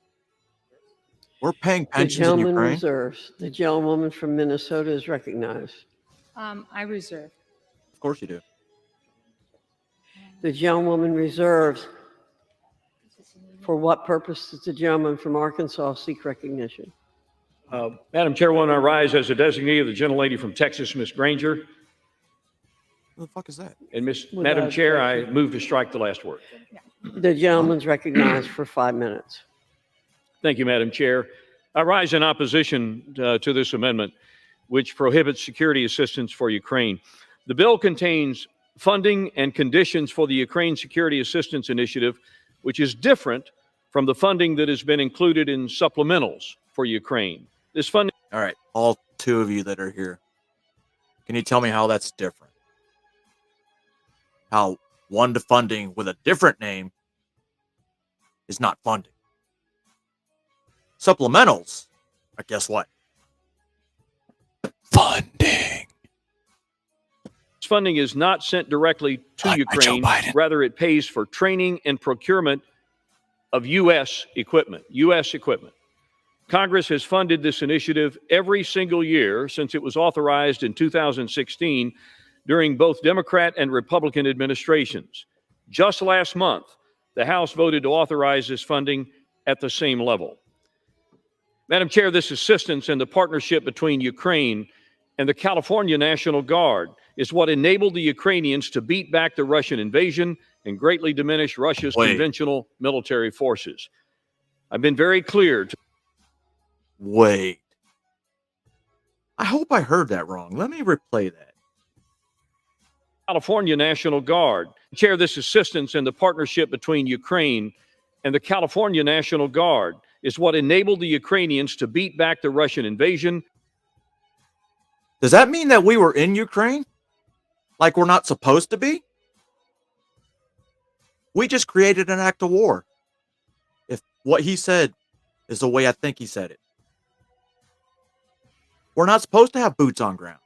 We're paying pensions The gentleman in Ukraine. reserves. The gentlewoman from Minnesota is recognized. I reserve. Of course you do. The gentlewoman reserves. For what purpose does the gentleman from Arkansas seek recognition? Madam Chairwoman, I rise as a designee of the gentlelady from Texas, Ms. Granger. Who the fuck is that? And Madam Chair, I move to strike the last word. The gentleman's recognized for 5 minutes. Thank you, Madam Chair. I rise in opposition to this amendment, which prohibits security assistance for Ukraine. The bill contains funding and conditions for the Ukraine Security Assistance Initiative, which is different from the funding that has been included in supplementals for Ukraine. This funding. All right, all two of you that are here, can you tell me how that's different? How one to funding with a different name is not funding. Supplementals, I guess what? Funding. This funding is not sent directly to Ukraine. Rather, it pays for training and procurement of U.S. equipment. Congress has funded this initiative every single year since it was authorized in 2016 during both Democrat and Republican administrations. Just last month, the House voted to authorize this funding at the same level. Madam Chair, this assistance and the partnership between Ukraine and the California National Guard is what enabled the Ukrainians to beat back the Russian invasion and greatly diminish Russia's conventional military forces. I've been very clear to Wait. I hope I heard that wrong. Let me replay that. California National Guard. Chair, this assistance and the partnership between Ukraine and the California National Guard is what enabled the Ukrainians to beat back the Russian invasion. Does that mean that we were in Ukraine? Like we're not supposed to be? We just created an act of war. If what he said is the way I think he said it. We're not supposed to have boots on ground.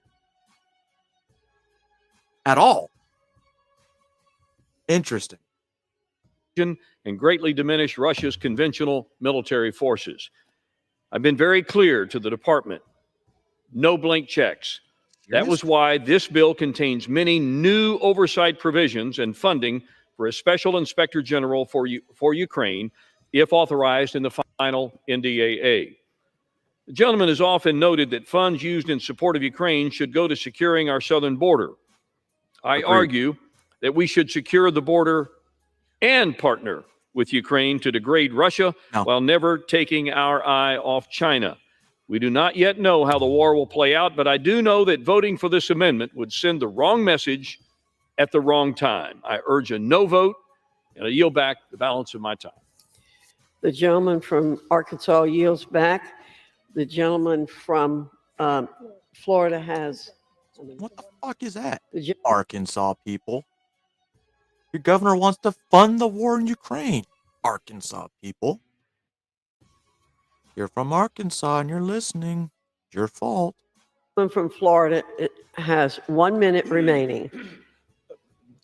At all. Interesting. And greatly diminish Russia's conventional military forces. I've been very clear to the department. No blank checks. That was why this bill contains many new oversight provisions and funding for a special inspector general for Ukraine, if authorized in the final NDAA. The gentleman has often noted that funds used in support of Ukraine should go to securing our southern border. I argue that we should secure the border and partner with Ukraine to degrade Russia while never taking our eye off China. We do not yet know how the war will play out, but I do know that voting for this amendment would send the wrong message at the wrong time. I urge a no vote, and I yield back the balance of my time. The gentleman from Arkansas yields back. The gentleman from Florida has. What the fuck is that? Arkansas people. Your governor wants to fund the war in Ukraine. Arkansas people. You're from Arkansas and you're listening. It's your fault. From Florida, it has 1 minute remaining.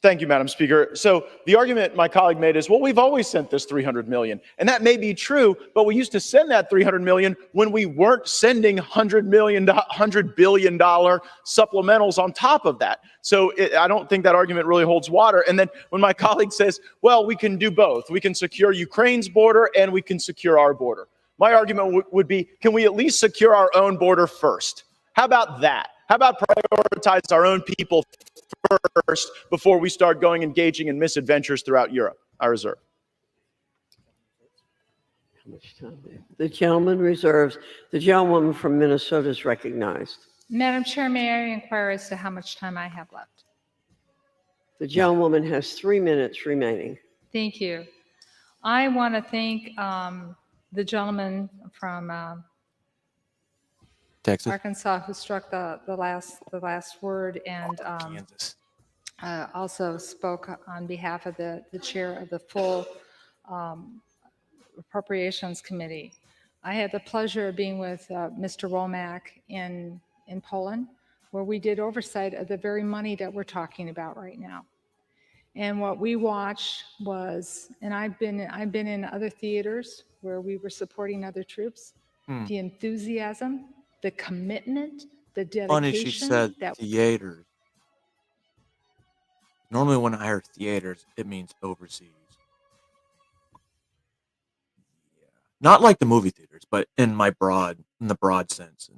Thank you, Madam Speaker. So the argument my colleague made is, well, we've always sent this $300 million. And that may be true, but we used to send that $300 million when we weren't sending $100 billion supplementals on top of that. So I don't think that argument really holds water. And then when my colleague says, well, we can do both. We can secure Ukraine's border and we can secure our border. My argument would be, can we at least secure our own border first? How about that? How about prioritize our own people first before we start engaging in misadventures throughout Europe? I reserve. How much time? The gentleman reserves. The gentlewoman from Minnesota is recognized. Madam Chair, may I inquire as to how much time I have left? The gentlewoman has 3 minutes remaining. Thank you. I want to thank the gentleman from Texas, Arkansas, who struck the last word, and also spoke on behalf of the chair of the full Appropriations Committee. I had the pleasure of being with Mr. Womack in Poland, where we did oversight of the very money that we're talking about right now. And what we watched was, and I've been in other theaters where we were supporting other troops, the enthusiasm, the commitment, the dedication. Funny she said theaters. Normally when I hear theaters, it means overseas. Yeah. Not like the movie theaters, but in the broad sense.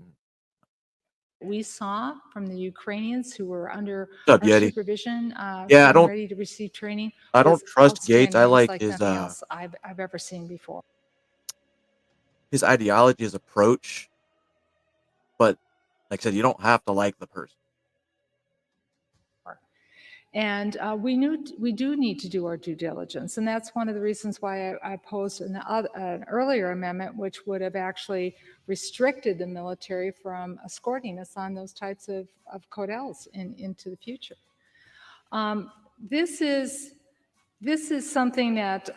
We saw from the Ukrainians who were under What's up, our Yeti? supervision, Yeah, ready to receive training. I don't trust Gates. I outstanding. It's like his nothing else I've ever seen before. his ideology, his approach. But like I said, you don't have to like the person. And we do need to do our due diligence, and that's one of the reasons why I opposed an earlier amendment, which would have actually restricted the military from escorting us on those types of codels into the future. This is something that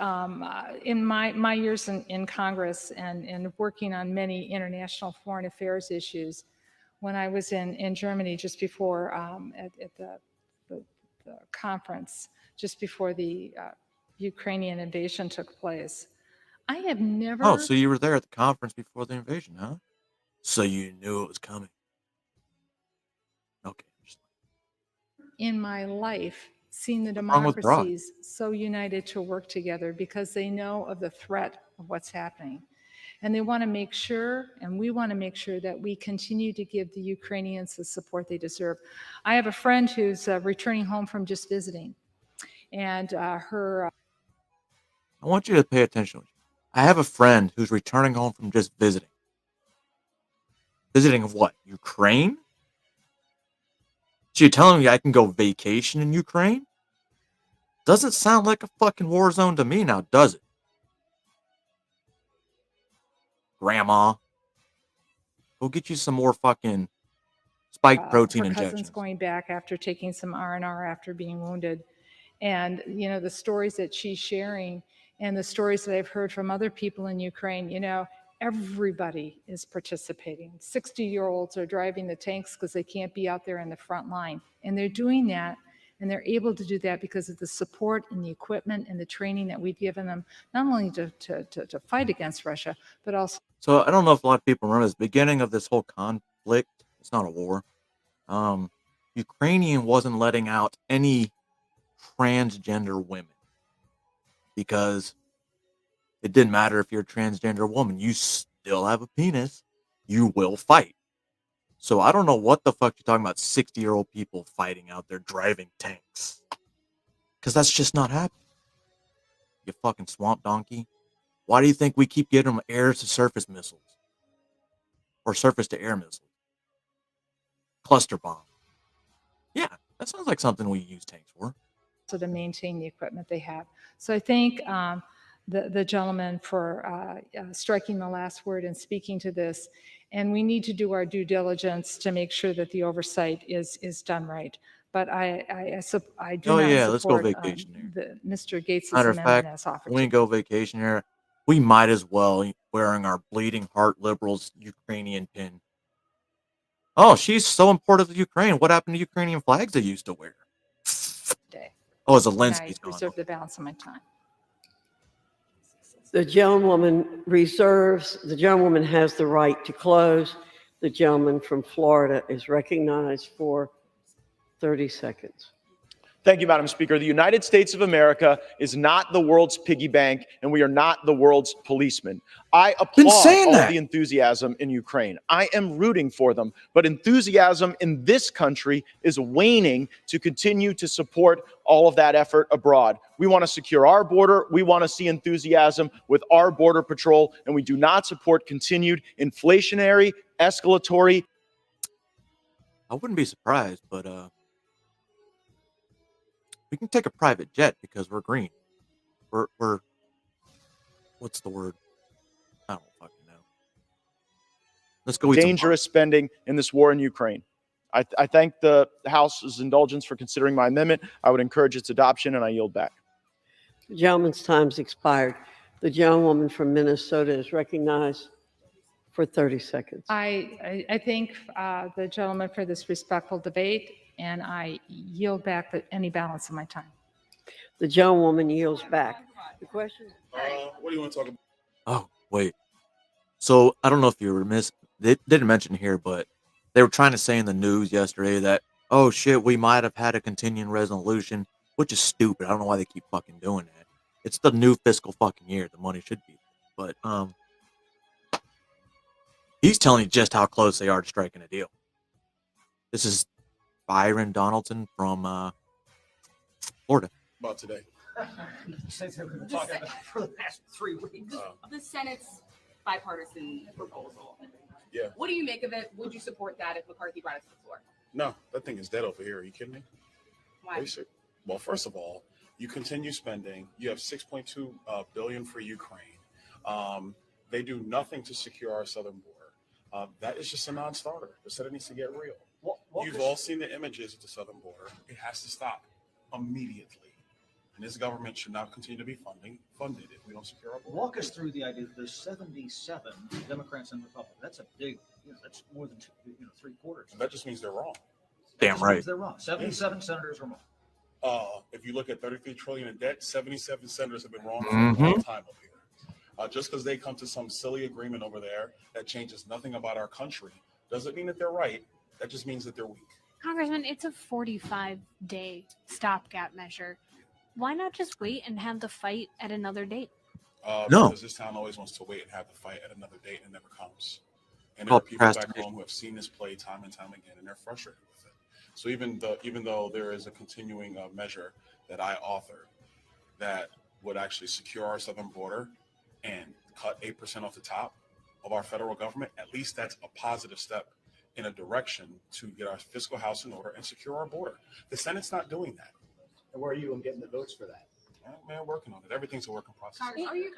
in my years in Congress and working on many international foreign affairs issues, when I was in Germany just before at the conference, just before the Ukrainian invasion took place, I have never... Oh, so you were there at the conference before the invasion, huh? So you knew it was coming. Okay. in my life seen the What's wrong with Broad? democracies so united to work together because they know of the threat of what's happening. And they want to make sure, and we want to make sure, that we continue to give the Ukrainians the support they deserve. I have a friend who's returning home from just visiting, and her... I want you to pay attention. I have a friend who's returning home from just visiting. Visiting of what? Ukraine? So you're telling me I can go vacation in Ukraine? Doesn't sound like a fucking war zone to me now, does it? Grandma, go get you some more fucking spike protein her injections. cousin's going back after taking some R&R after being wounded. And, you know, the stories that she's sharing and the stories that I've heard from other people in Ukraine, you know, everybody is participating. 60-year-olds are driving the tanks because they can't be out there in the front line. And they're doing that, and they're able to do that because of the support and the equipment and the training that we've given them, not only to fight against Russia, but also... So I don't know if a lot of people remember this beginning of this whole conflict. It's not a war. Ukrainian wasn't letting out any transgender women because it didn't matter if you're a transgender woman. You still have a penis. You will fight. So I don't know what the fuck you're talking about 60-year-old people fighting out there driving tanks. Because that's just not happening. You fucking swamp donkey. Why do you think we keep getting them air-to-surface missiles? Or surface-to-air missiles? Cluster bomb. Yeah, that sounds like something we use tanks for. So to maintain the equipment they have. So I thank the gentleman for striking the last word and speaking to this. And we need to do our due diligence to make sure that the oversight is done right. But I do not let's go support vacation here. Mr. Gates' Matter of amendment fact, as offered. we can go vacation here. we might as well be wearing our bleeding heart liberals Ukrainian pin. Oh, she's so important to Ukraine. What happened to Ukrainian flags they used to wear? Day. Oh, And I Zelensky's gone. reserve the balance of my time. The gentlewoman has the right to close. The gentleman from Florida is recognized for 30 seconds. Thank you, Madam Speaker. The United States of America is not the world's piggy bank, and we are not the world's policeman. I applaud all the enthusiasm in Ukraine. I am rooting for them, but enthusiasm in this country is waning to continue to support all of that effort abroad. We want to secure our border. We want to see enthusiasm with our border patrol, and we do not support continued inflationary, escalatory. I wouldn't be surprised, but we can take a private jet because we're green. We're what's the word? I don't fucking know. Let's go eat some dangerous spending in this war in Ukraine. I thank the House's indulgence for considering my amendment. I would encourage its adoption, and I yield back. The gentleman's time's expired. The gentlewoman from Minnesota is recognized for 30 seconds. I thank the gentleman for this respectful debate, and I yield back any balance of my time. The gentlewoman yields back. The question? What do you want to talk about? Oh, wait. So I don't know if you were they didn't mention here, but they were trying to say in the news yesterday that, oh shit, we might have had a continuing resolution, which is stupid. I don't know why they keep fucking doing that. It's the new fiscal fucking year. The money should be. But he's telling you just how close they are to striking a deal. This is Byron Donaldson from Florida. About today. We've been talking about for the past 3 weeks. The Senate's bipartisan proposal. Yeah. What do you make of it? Would you support that if McCarthy brought it to the floor? No, that thing is dead over here. Are you kidding me? Why? Well, first of all, you continue spending. You have $6.2 billion for Ukraine. They do nothing to secure our southern border. That is just a non-starter. The Senate needs to get real. You've all seen the images of the southern border. It has to stop immediately. And this government should not continue to be funded if we don't secure our border. Walk us through the idea that there's 77 Democrats and Republicans. That's a big, that's more than 3/4. And that just means they're wrong. Damn right. They're wrong. 77 senators are wrong. If you look at $33 trillion in debt, 77 senators have been wrong for Mhm. a long time up here. Just because they come to some silly agreement over there that changes nothing about our country doesn't mean that they're right. That just means that they're weak. Congressman, it's a 45-day stopgap measure. Why not just wait and have the fight at another date? No. Because this town always wants to wait and have the fight at another date and it never comes. And there are people back home who have seen this play time and time again, and they're frustrated with it. So even though there is a continuing measure that I authored that would actually secure our southern border and cut 8% off the top of our federal government, at least that's a positive step in a direction to get our fiscal house in order and secure our border. The Senate's not doing that. And where are you in getting the votes for that? Man, working on it. Everything's a work in process.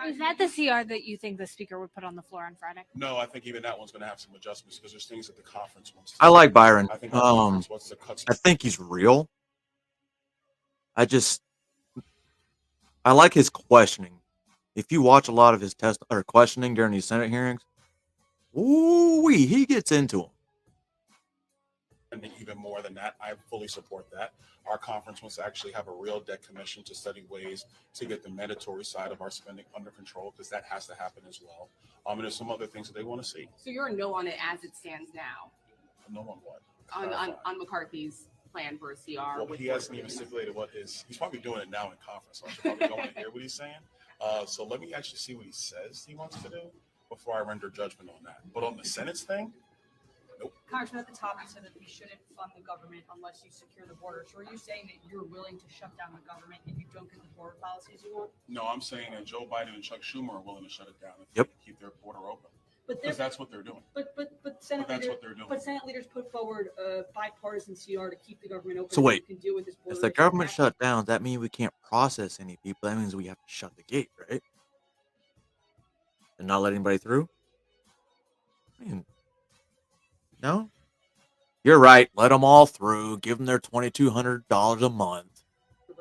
Is that the CR that you think the speaker would put on the floor on Friday? No, I think even that one's going to have some adjustments because there's things that the conference wants to I like Byron. I think the conference wants to cut I think he's real. I like his questioning. If you watch a lot of his questioning during these Senate hearings, he gets into them. And even more than that, I fully support that. Our conference wants to actually have a real debt commission to study ways to get the mandatory side of our spending under control, because that has to happen as well. And there's some other things that they want to see. So you're a no on it as it stands now? No on what? On McCarthy's plan for a CR? Well, he hasn't even stipulated what he's probably doing it now in conference. So I should probably go and hear what he's saying. So let me actually see what he says he wants to do before I render judgment on that. But on the Senate's thing, nope. Congressman, at the top, you said that we shouldn't fund the government unless you secure the border. So are you saying that you're willing to shut down the government if you don't get the border policies you want? No, I'm saying that Joe Biden and Chuck Schumer are willing to shut it down if Yep. they keep their border open. But Because that's what they're doing. But that's what they're doing. But Senate leaders put forward a bipartisan CR to keep the government open. So wait, you can deal with this border if the issue. government shut down, that means we can't process any people. That means we have to shut the gate, right? And not let anybody through? I mean, no? You're right. Let them all through. Give them their $2,200 a month.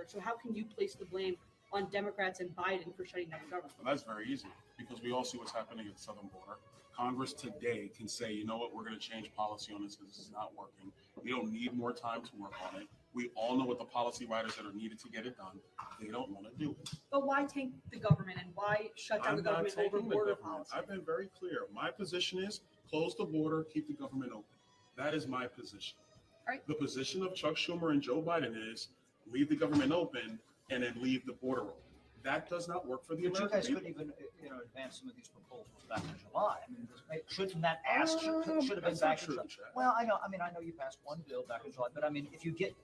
So how can you place the blame on Democrats and Biden for shutting down the government? Well, that's very easy because we all see what's happening at the southern border. Congress today can say, you know what, we're going to change policy on this because this is not working. We don't need more time to work on it. We all know what the policy writers that are needed to get it done. They don't want to do it. But why tank the government and why shut down the government over border policy? I've been very clear. My position is close the border, keep the government open. That is my position. Right. The position of Chuck Schumer and Joe Biden is leave the government open and then leave the border open. That does not work for the But you American guys people. couldn't even, advance some of these proposals back in July. I mean, shouldn't that ask should have been That's back not in true, July? Chad. Well, I know. I mean, I know you passed one bill back in July, but I mean, if you get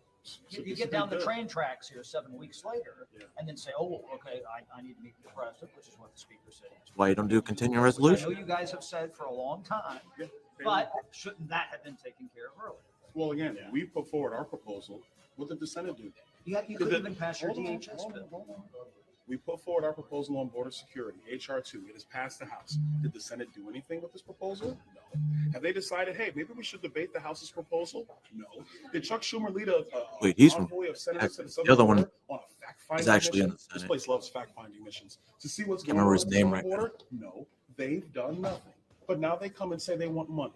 it's a down big the bill. train tracks here 7 weeks later, Yeah. and then say, oh, okay, I need to meet with the president, which is what the speaker said. Why you don't do continuing Which I know resolution? you guys have said for a long time, Yeah. but shouldn't that have been taken care of earlier? Well, again, we put forward our proposal. What did the Senate do? You couldn't even pass your DHS bill. We put forward our proposal on border security, HR 2. It has passed the House. Did the Senate do anything with this proposal? No. Have they decided, hey, maybe we should debate the House's proposal? No. Did Chuck Schumer lead a Wait, he's from convoy of senators to the the southern other one border on a fact-finding is actually in mission? the This Senate. place loves fact-finding missions. To see what's Can't going on remember at his the name southern right now. border? No. They've done nothing. But now they come and say they want money.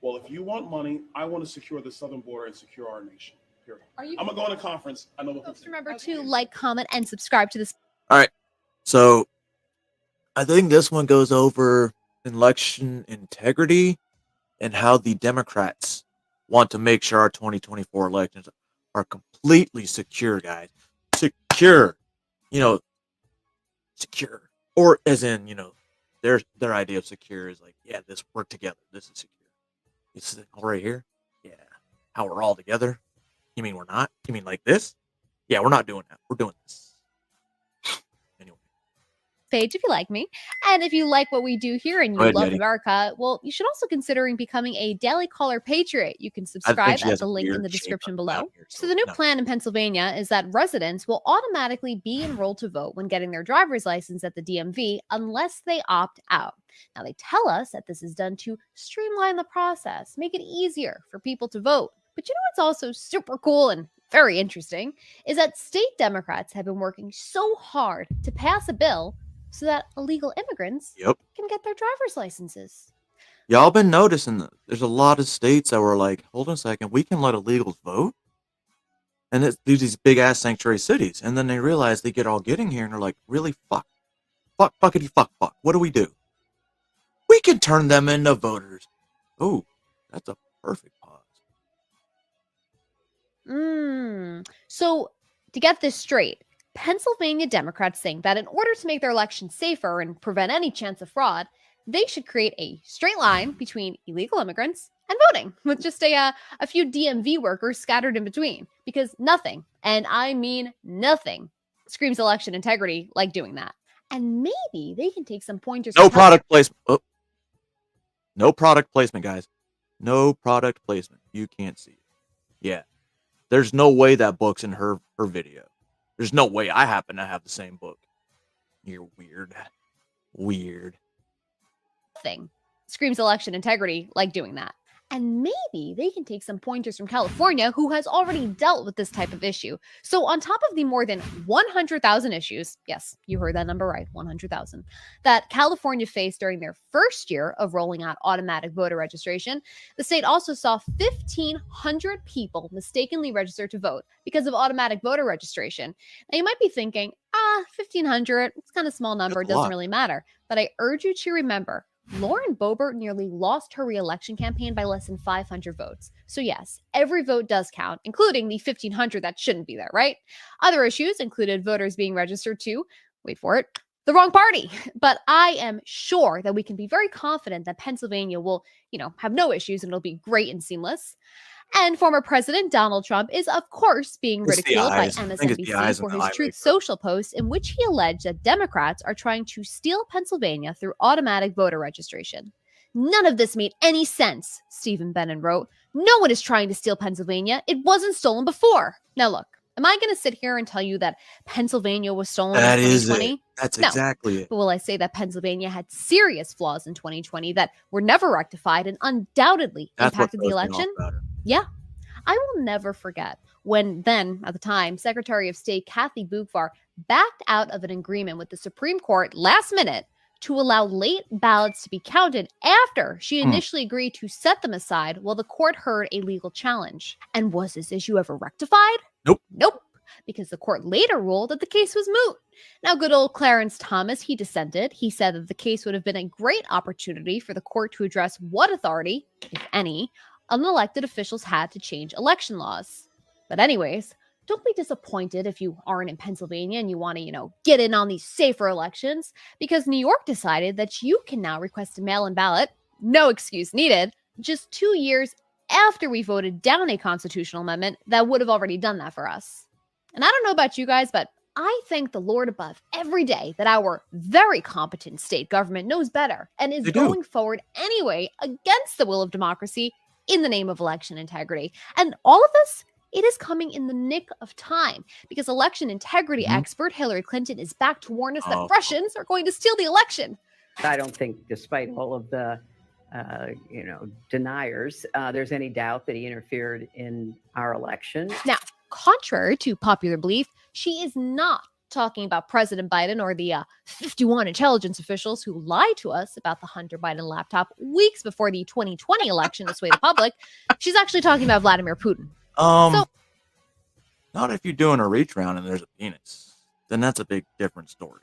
Well, if you want money, I want to secure the southern border and secure our nation. Period. I'm going to go on a conference. I know what Folks, remember to like, comment, and subscribe to this. All right. So I think this one goes over election integrity and how the Democrats want to make sure our 2024 elections are completely secure, guys. Secure. Secure. Or as in, their idea of secure is like, yeah, we're together. This is secure. It's all right here. Yeah. How we're all together. You mean we're not? You mean like this? Yeah, we're not doing that. We're doing this. Page if you like me. And if you like what we do here and you Go ahead, love Yeti. America, well, you should also consider becoming a Daily Caller Patriot. You can subscribe she at has the a link in weird the shape description up below. down here, So the new no. plan in Pennsylvania is that residents will automatically be enrolled to vote when getting their driver's license at the DMV unless they opt out. Now, they tell us that this is done to streamline the process, make it easier for people to vote. But you know what's also super cool and very interesting is that state Democrats have been working so hard to pass a bill so that illegal immigrants Yep. can get their driver's licenses. Y'all been noticing that there's a lot of states that were like, hold on a second, we can let illegals vote? And it's these big ass sanctuary cities. And then they realize they get all getting here and they're like, really? Fuck. Fuckity fuck. What do? We can turn them into voters. Oh, that's a perfect pause. So to get this straight, Pennsylvania Democrats think that in order to make their election safer and prevent any chance of fraud, they should create a straight line between illegal immigrants and voting, with just a few DMV workers scattered in between. Because nothing, and I mean nothing, screams election integrity like doing that. And maybe they can take some pointers. No from product placement. Oh. No product placement, guys. No product placement. You can't see it. Yeah. There's no way that book's in her video. There's no way I happen to have the same book. You're weird. Weird. Nothing screams election integrity like doing that. And maybe they can take some pointers from California, who has already dealt with this type of issue. So on top of the more than 100,000 issues, yes, you heard that number right, 100,000, that California faced during their first year of rolling out automatic voter registration, the state also saw 1,500 people mistakenly register to vote because of automatic voter registration. Now you might be thinking, 1,500, it's kind of a small number, it doesn't really matter. But I urge you to remember, Lauren Boebert nearly lost her re-election campaign by less than 500 votes. So yes, every vote does count, including the 1,500 that shouldn't be there, right? Other issues included voters being registered to, wait for it, the wrong party. But I am sure that we can be very confident that Pennsylvania will, have no issues and it'll be great and seamless. And former President Donald Trump is, of course, being ridiculed by MSNBC for his Truth Social post in which he alleged that Democrats are trying to steal Pennsylvania through automatic voter registration. None of this made any sense, Stephen Bannon wrote. No one is trying to steal Pennsylvania. It wasn't stolen before. Now look, am I going to sit here and tell you that Pennsylvania was stolen in 2020? That's No. exactly it. But will I say that Pennsylvania had serious flaws in 2020 that were never rectified and undoubtedly impacted the election? Yeah. I will never forget when then, at the time, Secretary of State Kathy Boockvar backed out of an agreement with the Supreme Court last minute to allow late ballots to be counted after she initially agreed to set them aside while the court heard a legal challenge. And was this issue ever rectified? Nope. Because the court later ruled that the case was moot. Now, good old Clarence Thomas, he dissented. He said that the case would have been a great opportunity for the court to address what authority, if any, unelected officials had to change election laws. But anyways, don't be disappointed if you aren't in Pennsylvania and you want to, get in on these safer elections, because New York decided that you can now request a mail-in ballot, no excuse needed, just 2 years after we voted down a constitutional amendment that would have already done that for us. And I don't know about you guys, but I thank the Lord above every day that our very competent state government knows better and is going forward anyway against the will of democracy in the name of election integrity. And all of this, it is coming in the nick of time, because election integrity expert Hillary Clinton is back to warn us that Russians are going to steal the election. I don't think, despite all of the, deniers, there's any doubt that he interfered in our election. Now, contrary to popular belief, she is not talking about President Biden or the 51 intelligence officials who lied to us about the Hunter Biden laptop weeks before the 2020 election to sway the public. She's actually talking about Vladimir Putin. Not if you're doing a reach round and there's a penis. Then that's a big different story.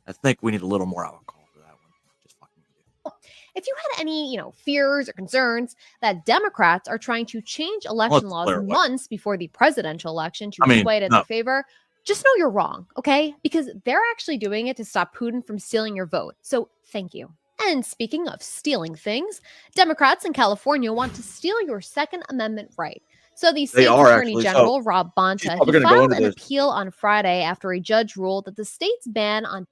I think we need a little more alcohol for that one. Just fucking do. If you had any, fears or concerns that Democrats are trying to change election laws months before the presidential election to sway it in their favor, just know you're wrong, okay? Because they're actually doing it to stop Putin from stealing your vote. So thank you. And speaking of stealing things, Democrats in California want to steal your Second Amendment right. So the state's Attorney General, Rob Bonta, he filed an appeal on Friday after a judge ruled that the state's ban on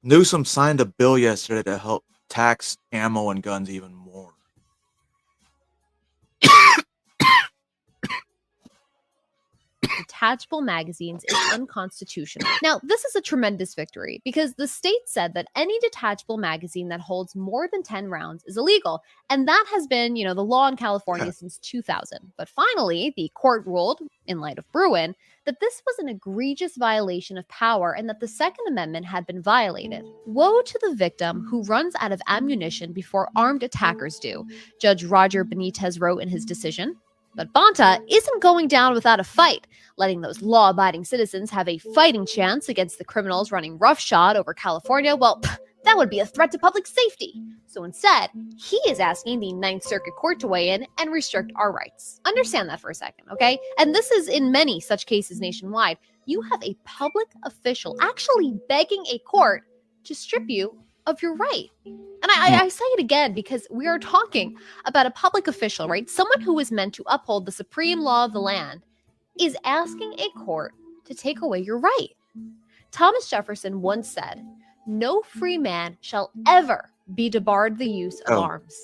Newsom signed a bill yesterday to help tax ammo and guns even more. detachable magazines is unconstitutional. Now, this is a tremendous victory because the state said that any detachable magazine that holds more than 10 rounds is illegal. And that has been, the law in California since 2000. But finally, the court ruled, in light of Bruin, that this was an egregious violation of power and that the Second Amendment had been violated. Woe to the victim who runs out of ammunition before armed attackers do, Judge Roger Benitez wrote in his decision. But Bonta isn't going down without a fight, letting those law-abiding citizens have a fighting chance against the criminals running roughshod over California. Well, that would be a threat to public safety. So instead, he is asking the Ninth Circuit Court to weigh in and restrict our rights. Understand that for a second, okay? And this is in many such cases nationwide. You have a public official actually begging a court to strip you of your right. And I say it again because we are talking about a public official, right? Someone who is meant to uphold the supreme law of the land is asking a court to take away your right. Thomas Jefferson once said, "No free man shall ever be debarred the use of arms."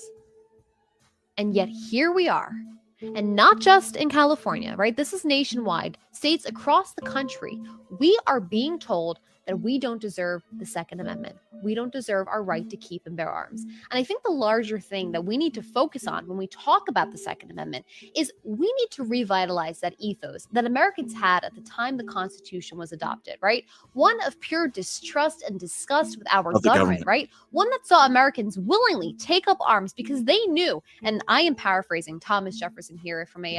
And yet here we are. And not just in California, right? This is nationwide. States across the country, we are being told that we don't deserve the Second Amendment. We don't deserve our right to keep and bear arms. And I think the larger thing that we need to focus on when we talk about the Second Amendment is we need to revitalize that ethos that Americans had at the time the Constitution was adopted, right? One of pure distrust and disgust with our government, right? One that saw Americans willingly take up arms because they knew, and I am paraphrasing Thomas Jefferson here from a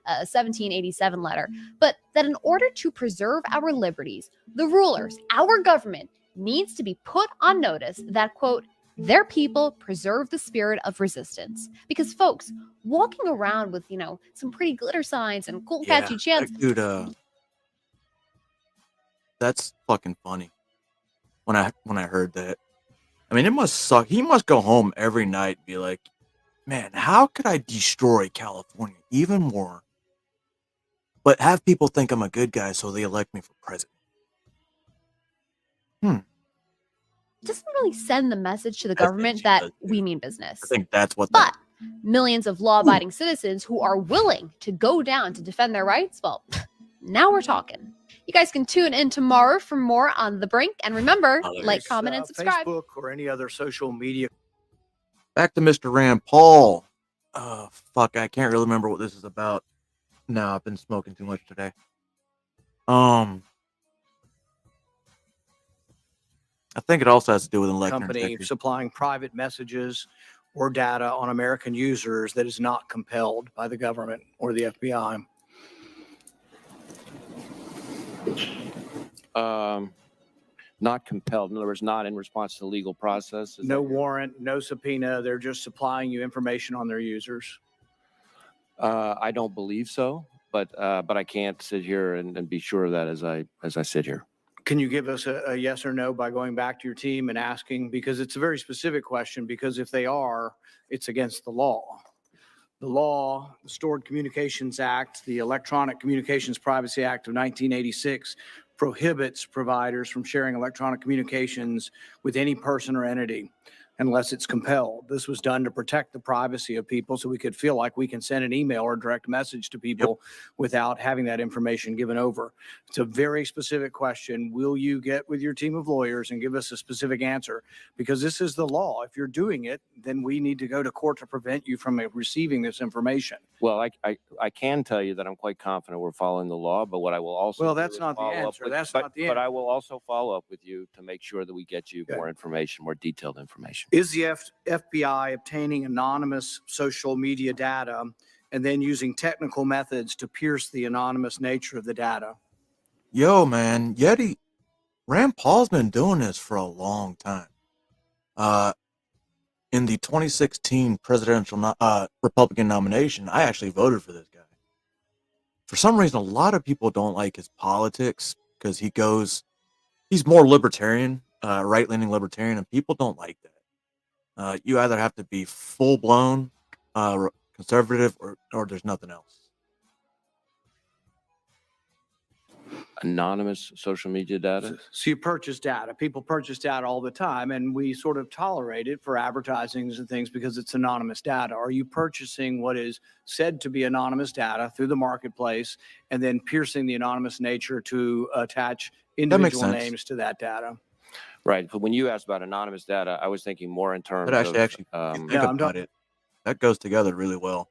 1787 letter, but that in order to preserve our liberties, the rulers, our government, needs to be put on notice that, quote, their people preserve the spirit of resistance. Because folks, walking around with, some pretty glitter signs and cool catchy chants. Dude, that's fucking funny. When I heard that. I mean, it must suck. He must go home every night and be like, man, how could I destroy California even more? But have people think I'm a good guy so they elect me for president. Doesn't really send the message to the government that we mean business. I think that's what But millions of law-abiding citizens who are willing to go down to defend their rights, well, now we're talking. You guys can tune in tomorrow for more on The Brink. And remember, like, comment, and subscribe. Facebook or any other social media. Back to Mr. Rand Paul. Fuck, I can't really remember what this is about. No, I've been smoking too much today. I think it also has to do with election Company integrity. supplying private messages or data on American users that is not compelled by the government or the FBI. Not compelled. In other words, not in response to the legal process. No warrant, no subpoena. They're just supplying you information on their users. I don't believe so, but I can't sit here and be sure of that as I sit here. Can you give us a yes or no by going back to your team and asking? Because it's a very specific question, because if they are, it's against the law. The law, the Stored Communications Act, the Electronic Communications Privacy Act of 1986 prohibits providers from sharing electronic communications with any person or entity unless it's compelled. This was done to protect the privacy of people so we could feel like we can send an email or direct message to people without having that information given over. It's a very specific question. Will you get with your team of lawyers and give us a specific answer? Because this is the law. If you're doing it, then we need to go to court to prevent you from receiving this information. Well, I can tell you that I'm quite confident we're following the law, but what I will also Well, do that's is not the follow up answer. with- That's but- not the But I answer. will also follow up with you to make sure that we get you Okay. more information, more detailed information. Is the FBI obtaining anonymous social media data and then using technical methods to pierce the anonymous nature of the data? Yo, man, Rand Paul's been doing this for a long time. In the 2016 presidential Republican nomination, I actually voted for this guy. For some reason, a lot of people don't like his politics because he's more libertarian, right-leaning libertarian, and people don't like that. You either have to be full-blown conservative or there's nothing else. Anonymous social media data? So you purchase data. People purchase data all the time, and we sort of tolerate it for advertisings and things because it's anonymous data. Are you purchasing what is said to be anonymous data through the marketplace and then piercing the anonymous nature to attach individual sense. names to that data? Right. But when you asked about anonymous data, I was thinking more in terms But actually, of if you think about it, that goes together really well.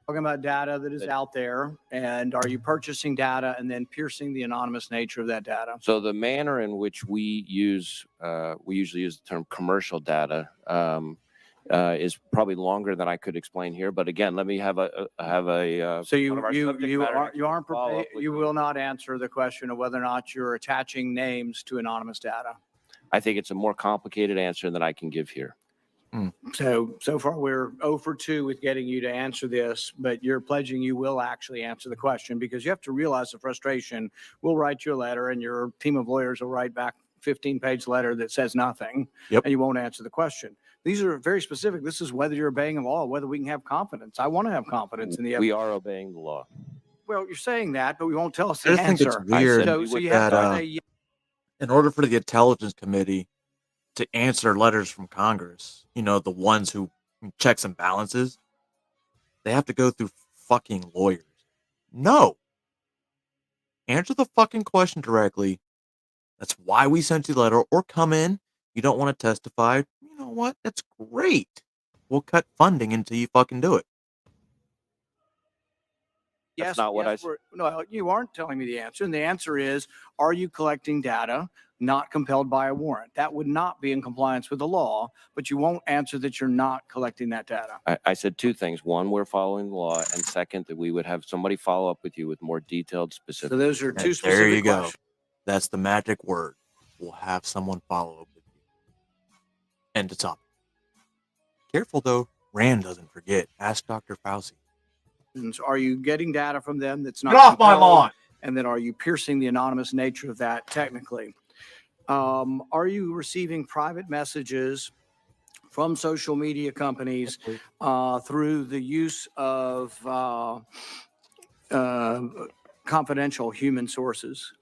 Talking about data that is out there, and are you purchasing data and then piercing the anonymous nature of that data? So the manner in which we usually use the term commercial data is probably longer than I could explain here. But again, let me have a So you one of our subject matter aren't follow prepared. up with You will not answer the question of whether or not you're attaching names to anonymous data. I think it's a more complicated answer than I can give here. So far we're 0 for 2 with getting you to answer this, but you're pledging you will actually answer the question, because you have to realize the frustration. We'll write you a letter and your team of lawyers will write back 15-page letter that says nothing, and you won't answer the question. These are very specific. This is whether you're obeying the law, whether we can have confidence. I want to have confidence in the We are obeying the law. Well, you're saying that, but we won't tell us I the just think it's answer. weird So you have that to say yes. in order for the Intelligence Committee to answer letters from Congress, the ones who checks and balances, they have to go through fucking lawyers. No. Answer the fucking question directly. That's why we sent you the letter, or come in. You don't want to testify. You know what? That's great. We'll cut funding until you fucking do it. Yes, not what I said. No, you aren't telling me the answer. And the answer is, are you collecting data not compelled by a warrant? That would not be in compliance with the law, but you won't answer that you're not collecting that data. I said two things. One, we're following the law. And second, that we would have somebody follow up with you with more detailed specifics. So those are two specific There you go. questions. That's the magic word. We'll have someone follow up with you. End of topic. Careful though. Rand doesn't forget. Ask Dr. Fauci. Are you getting data from them that's not Get off my compelled? lawn. And then are you piercing the anonymous nature of that technically? Are you receiving private messages from social media companies through the use of confidential human sources?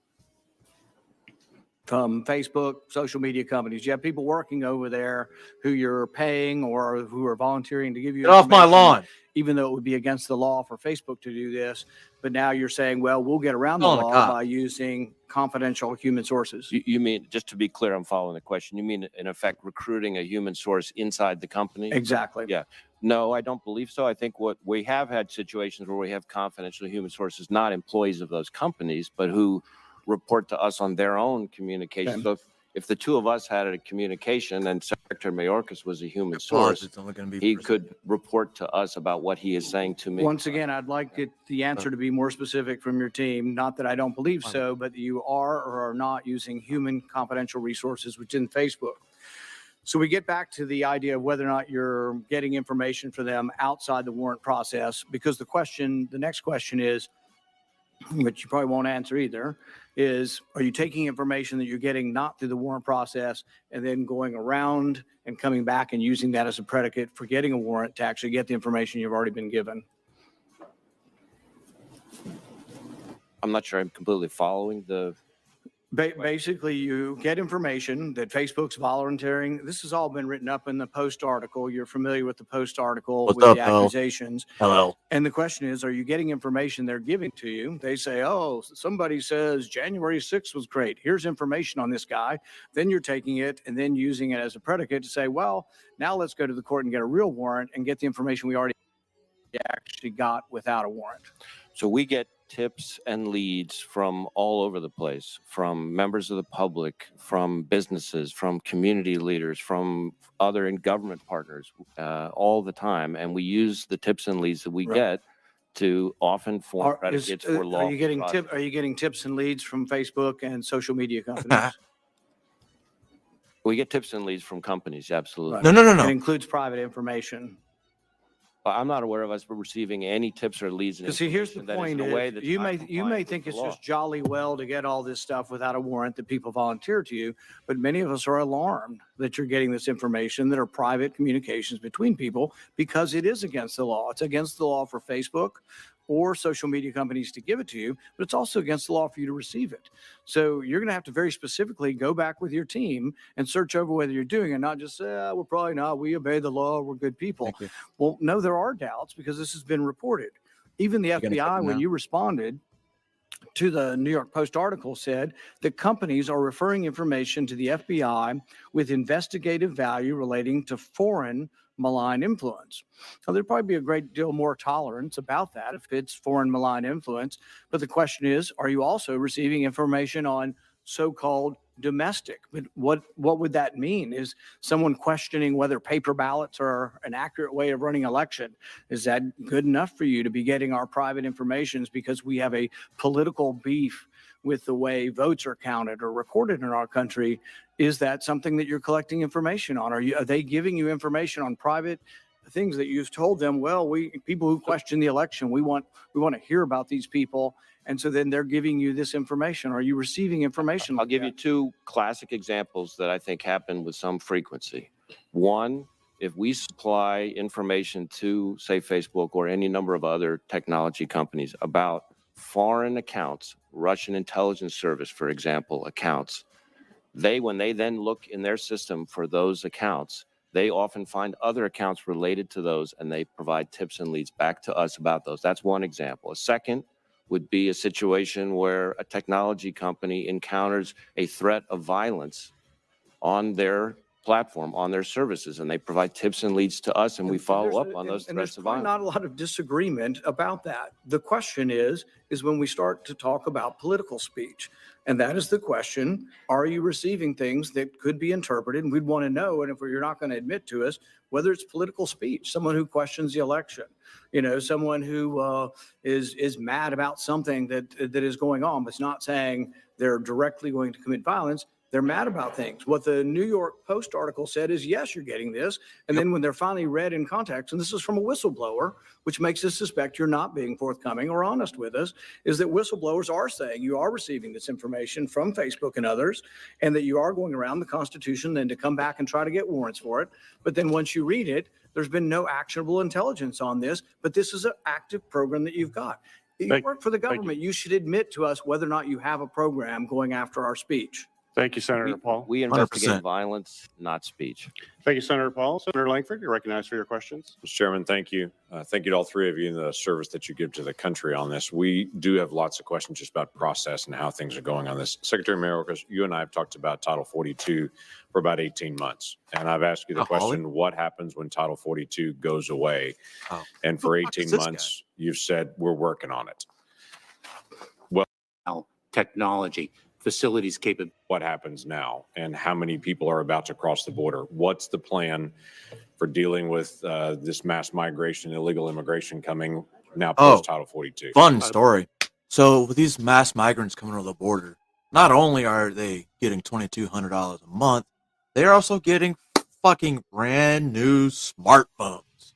from Facebook, social media companies. You have people working over there who you're paying or who are volunteering to give you Get off my information, lawn. even though it would be against the law for Facebook to do this. But now you're saying, well, we'll get around the Calling a law cop. by using confidential human sources. You mean, just to be clear, I'm following the question. You mean, in effect, recruiting a human source inside the company? Exactly. Yeah. No, I don't believe so. I think what we have had situations where we have confidential human sources, not employees of those companies, but who report to us on their own communication. Okay. So if the two of us had a communication and Secretary Mayorkas was a human Pause. source, It's only going to be he could report to us about what he is saying to me. Once again, I'd like the answer to be more specific from your team. Not that I don't believe so, but you are or are not using human confidential resources within Facebook. So we get back to the idea of whether or not you're getting information for them outside the warrant process, because the next question is, which you probably won't answer either, is are you taking information that you're getting not through the warrant process and then going around and coming back and using that as a predicate for getting a warrant to actually get the information you've already been given? I'm not sure I'm completely following the. Basically, you get information that Facebook's volunteering. This has all been written up in the Post article. You're familiar with the Post article What's with up, the Al? accusations. Hello. And the question is, are you getting information they're giving to you? They say, oh, somebody says January 6th was great. Here's information on this guy. Then you're taking it and then using it as a predicate to say, well, now let's go to the court and get a real warrant and get the information we already actually got without a warrant. So we get tips and leads from all over the place, from members of the public, from businesses, from community leaders, from other government partners, all the time. And we use the tips and leads that we get to often form predicates for law. Are you getting tips and leads from Facebook and social media companies? We get tips and leads from companies, absolutely. No. It includes private information. I'm not aware of us receiving any tips or leads. Because see, here's the point: you may think it's just jolly well to get all this stuff without a warrant that people volunteer to you, but many of us are alarmed that you're getting this information that are private communications between people because it is against the law. It's against the law for Facebook or social media companies to give it to you, but it's also against the law for you to receive it. So you're going to have to very specifically go back with your team and search over whether you're doing it, not just say, we're probably not, we obey the law, we're good people. Well, no, there are doubts because this has been reported. Even the FBI, when you responded to the New York Post article, said that companies are referring information to the FBI with investigative value relating to foreign malign influence. Now, there'd probably be a great deal more tolerance about that if it's foreign malign influence. But the question is, are you also receiving information on so-called domestic? But what would that mean? Is someone questioning whether paper ballots are an accurate way of running election? Is that good enough for you to be getting our private information because we have a political beef with the way votes are counted or recorded in our country? Is that something that you're collecting information on? Are they giving you information on private things that you've told them? Well, people who question the election, we want to hear about these people. And so then they're giving you this information. Are you receiving information? I'll give you two classic examples that I think happen with some frequency. One, if we supply information to, say, Facebook or any number of other technology companies about foreign accounts, Russian intelligence service, for example, accounts, when they then look in their system for those accounts, they often find other accounts related to those, and they provide tips and leads back to us about those. That's one example. A second would be a situation where a technology company encounters a threat of violence on their platform, on their services, and they provide tips and leads to us, and we follow up on those threats of violence. Not a lot of disagreement about that. The question is when we start to talk about political speech, and that is the question: are you receiving things that could be interpreted? And we'd want to know, and if you're not going to admit to us, whether it's political speech, someone who questions the election, someone who is mad about something that is going on, but it's not saying they're directly going to commit violence. They're mad about things. What the New York Post article said is, yes, you're getting this. And then when they're finally read in context, and this is from a whistleblower, which makes us suspect you're not being forthcoming or honest with us, is that whistleblowers are saying you are receiving this information from Facebook and others, and that you are going around the Constitution then to come back and try to get warrants for it. But then once you read it, there's been no actionable intelligence on this, but this is an active program that you've got. You work for the government. You should admit to us whether or not you have a program going after our speech. Thank you, Senator Paul. We investigate 100%. violence, not speech. Thank you, Senator Paul. Senator Langford, you're recognized for your questions. Mr. Chairman, thank you. Thank you to all three of you and the service that you give to the country on this. We do have lots of questions just about process and how things are going on this. Secretary Mayorkas, you and I have talked about Title 42 for about 18 months. And I've asked you the question, what happens when Title 42 goes away? And for 18 months, you've said we're working on it. Well, technology, facilities capable. What happens now and how many people are about to cross the border? What's the plan for dealing with this mass migration, illegal immigration coming now post Title 42? Fun story. So with these mass migrants coming over the border, not only are they getting $2,200 a month, they are also getting fucking brand new smartphones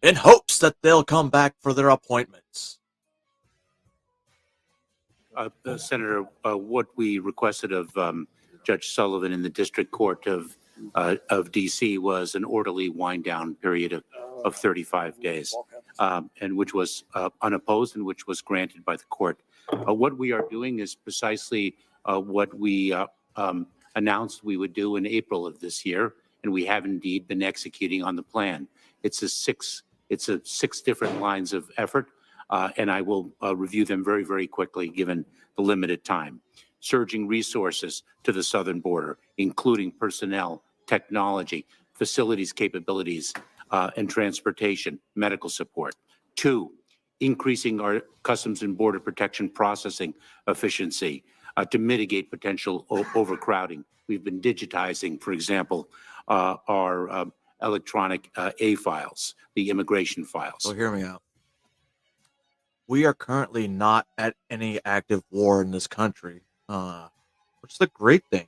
in hopes that they'll come back for their appointments. Senator, what we requested of Judge Sullivan in the District Court of D.C. was an orderly wind down period of 35 days, and which was unopposed and which was granted by the court. What we are doing is precisely what we announced we would do in April of this year, and we have indeed been executing on the plan. It's a six different lines of effort. And I will review them very, very quickly given the limited time. Surging resources to the southern border, including personnel, technology, facilities capabilities, and transportation, medical support. 2, increasing our Customs and Border Protection processing efficiency to mitigate potential overcrowding. We've been digitizing, for example, our electronic A files, the immigration files. So hear me out. We are currently not at any active war in this country, which is a great thing.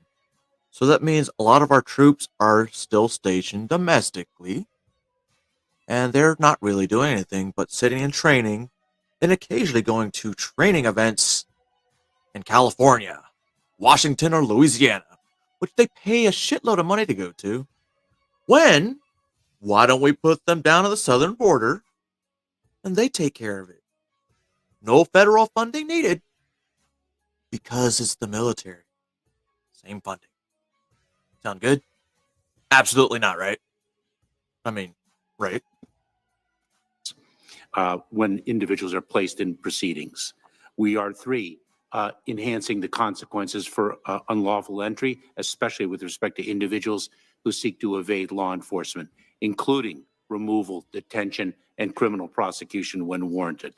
So that means a lot of our troops are still stationed domestically, and they're not really doing anything but sitting and training, and occasionally going to training events in California, Washington, or Louisiana, which they pay a shitload of money to go to. Why don't we put them down at the southern border, and they take care of it? No federal funding needed because it's the military. Same funding. Sound good? Absolutely not, right? I mean, right? When individuals are placed in proceedings. We are 3, enhancing the consequences for unlawful entry, especially with respect to individuals who seek to evade law enforcement, including removal, detention, and criminal prosecution when warranted.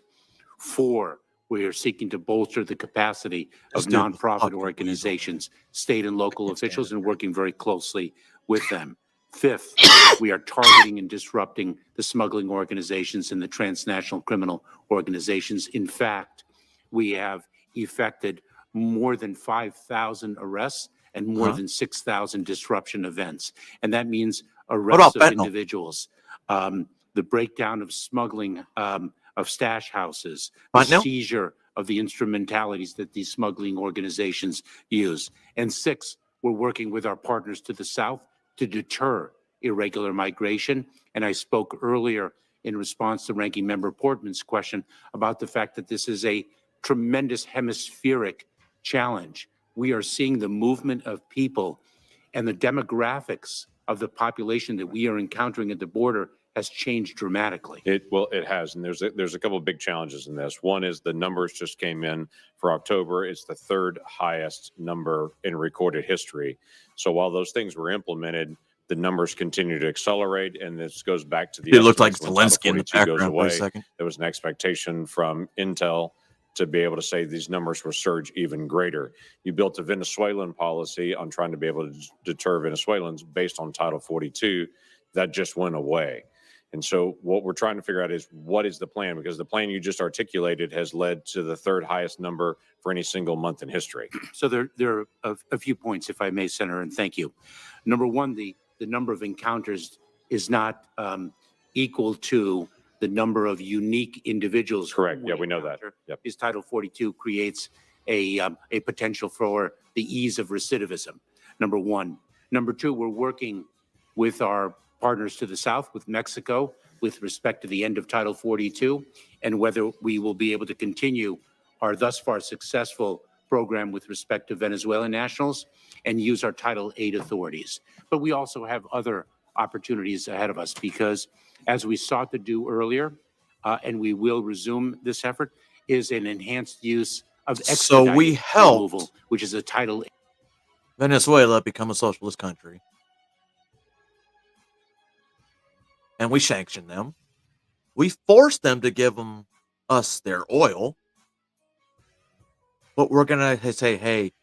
4, we are seeking to bolster the capacity of nonprofit organizations, state and local officials, and working very closely with them. 5th, we are targeting and disrupting the smuggling organizations and the transnational criminal organizations. In fact, we have effected more than 5,000 arrests and more than 6,000 disruption events. And that means arrests of individuals, the breakdown of smuggling of stash houses, the seizure of the instrumentalities that these smuggling organizations use. And 6, we're working with our partners to the south to deter irregular migration. And I spoke earlier in response to Ranking Member Portman's question about the fact that this is a tremendous hemispheric challenge. We are seeing the movement of people and the demographics of the population that we are encountering at the border has changed dramatically. It has, and there's a couple of big challenges in this. One is the numbers just came in for October. It's the 3rd highest number in recorded history. So while those things were implemented, the numbers continue to accelerate, and this goes back to the. It looked like Zelensky in the background for a second. There was an expectation from Intel to be able to say these numbers will surge even greater. You built a Venezuelan policy on trying to be able to deter Venezuelans based on Title 42. That just went away. And so what we're trying to figure out is what is the plan? Because the plan you just articulated has led to the 3rd highest number for any single month in history. So there are a few points, if I may, Senator, and thank you. Number one, the number of encounters is not equal to the number of unique individuals. Correct. Yeah, we know that. Yep. Because Title 42 creates a potential for the ease of recidivism, number one. Number 2, we're working with our partners to the south, with Mexico, with respect to the end of Title 42, and whether we will be able to continue our thus far successful program with respect to Venezuelan nationals and use our Title VIII authorities. But we also have other opportunities ahead of us because, as we sought to do earlier, and we will resume this effort, is an enhanced use of So we expedited helped removal, which is a Title Venezuela become a socialist country. And we sanctioned them. We forced them to give us their oil. But we're going to say, hey,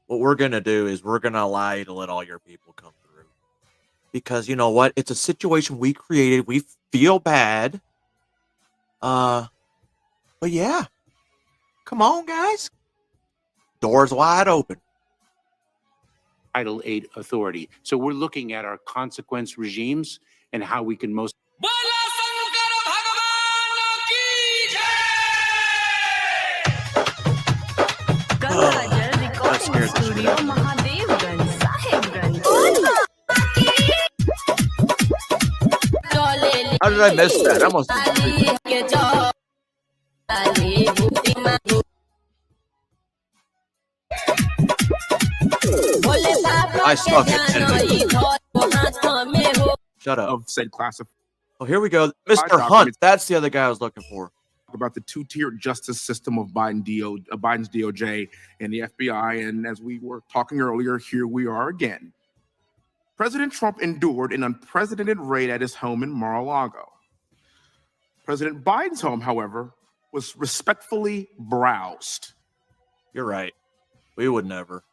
what we're going to do is we're going to allow you to let all your people come through. Because you know what? It's a situation we created. We feel bad. But yeah. Come on, guys. Doors wide open. Title VIII authority. So we're looking at our consequence regimes and how we can most. That scared the shit out of me. How did I miss that? That must I suck at editing. Shut up. Of said classified. Oh, here we go. Mr. Hunt. That's the other guy I was looking for. About the two-tiered justice system of Biden's DOJ and the FBI. And as we were talking earlier, here we are again. President Trump endured an unprecedented raid at his home in Mar-a-Lago. President Biden's home, however, was respectfully browsed. You're right. We would never.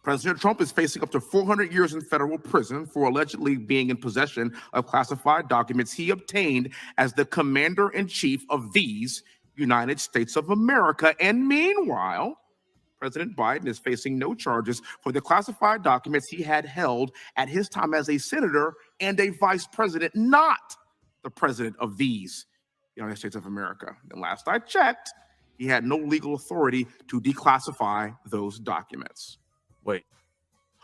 President Trump is facing up to 400 years in federal prison for allegedly being in possession of classified documents he obtained as the commander-in-chief of these United States of America. And meanwhile, President Biden is facing no charges for the classified documents he had held at his time as a senator and a vice president, not the president of these United States of America. And last I checked, he had no legal authority to declassify those documents. Wait.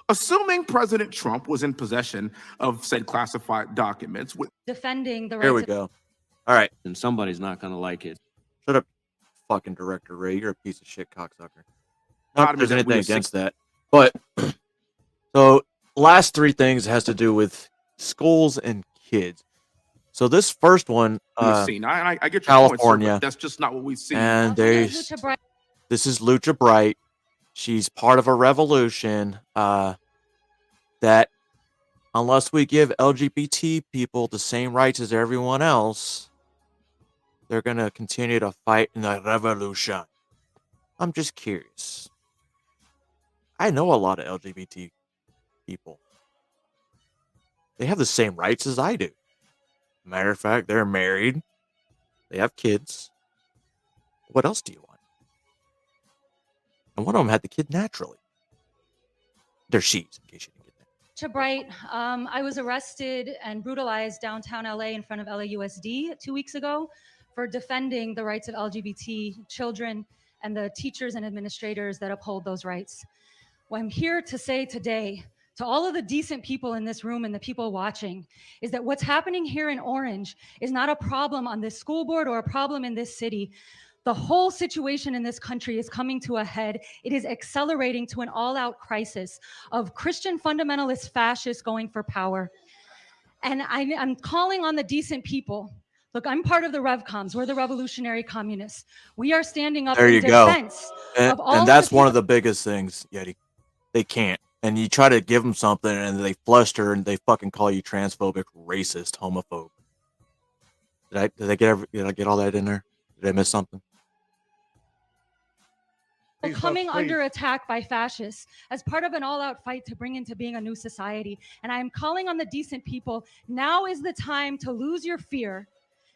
Assuming President Trump was in possession of said classified documents. Defending the rights. Here we go. All right. And somebody's not going to like it. Shut up, fucking Director Ray. You're a piece of shit cocksucker. Not that there's anything against that. But, so, last three things has to do with schools and kids. So this first one, I get your California. Point, sir, but that's just not what we see. And this is Lucha Bright. She's part of a revolution that unless we give LGBT people the same rights as everyone else, they're going to continue to fight in the revolution. I'm just curious. I know a lot of LGBT people. They have the same rights as I do. Matter of fact, they're married. They have kids. What else do you want? And one of them had the kid naturally. They're she's, in case you didn't get that. Bright, I was arrested and brutalized downtown LA in front of LAUSD 2 weeks ago for defending the rights of LGBT children and the teachers and administrators that uphold those rights. What I'm here to say today to all of the decent people in this room and the people watching is that what's happening here in Orange is not a problem on this school board or a problem in this city. The whole situation in this country is coming to a head. It is accelerating to an all-out crisis of Christian fundamentalist fascists going for power. And I'm calling on the decent people. Look, I'm part of the RevComs. We're the revolutionary communists. We are standing up in defense of all and that's the one of the biggest things, Yeti. They can't. And you try to give them something and they fluster and they fucking call you transphobic, racist, homophobe. Did I get all that in there? Did I miss something? Coming under attack by fascists as part of an all-out fight to bring into being a new society. And I am calling on the decent people. Now is the time to lose your fear.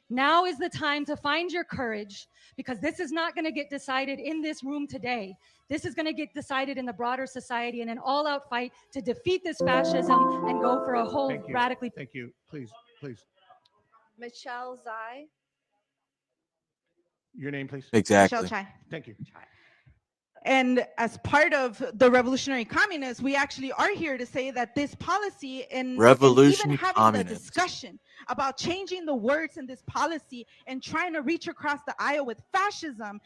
Now is the time to find your courage, because this is not going to get decided in this room today. This is going to get decided in the broader society in an all-out fight to defeat this fascism and go for a whole radically. Thank you. Please. Michelle Zai. Your name, please. Exactly. Michelle Chai. Thank you. And as part of the revolutionary communists, we actually are here to say that this policy and Revolutionary even having communists. the discussion about changing the words in this policy and trying to reach across the aisle with fascism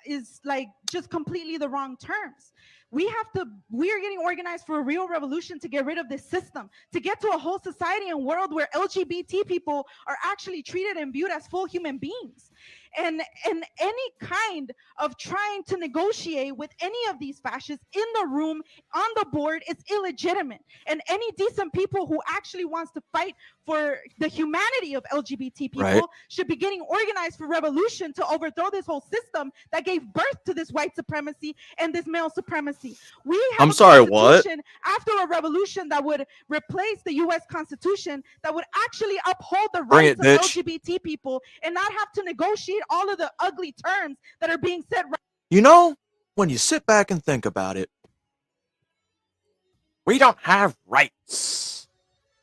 is like just completely the wrong terms. We are getting organized for a real revolution to get rid of this system, to get to a whole society and world where LGBT people are actually treated and viewed as full human beings. And any kind of trying to negotiate with any of these fascists in the room, on the board, is illegitimate. And any decent people who actually wants to fight for the humanity of LGBT people Right. should be getting organized for revolution to overthrow this whole system that gave birth to this white supremacy and this male supremacy. We have I'm a sorry, what? constitution after a revolution that would replace the U.S. Constitution, that would actually uphold the Bring rights it, of bitch. LGBT people and not have to negotiate all of the ugly terms that are being said right. You know, when you sit back and think about it, we don't have rights.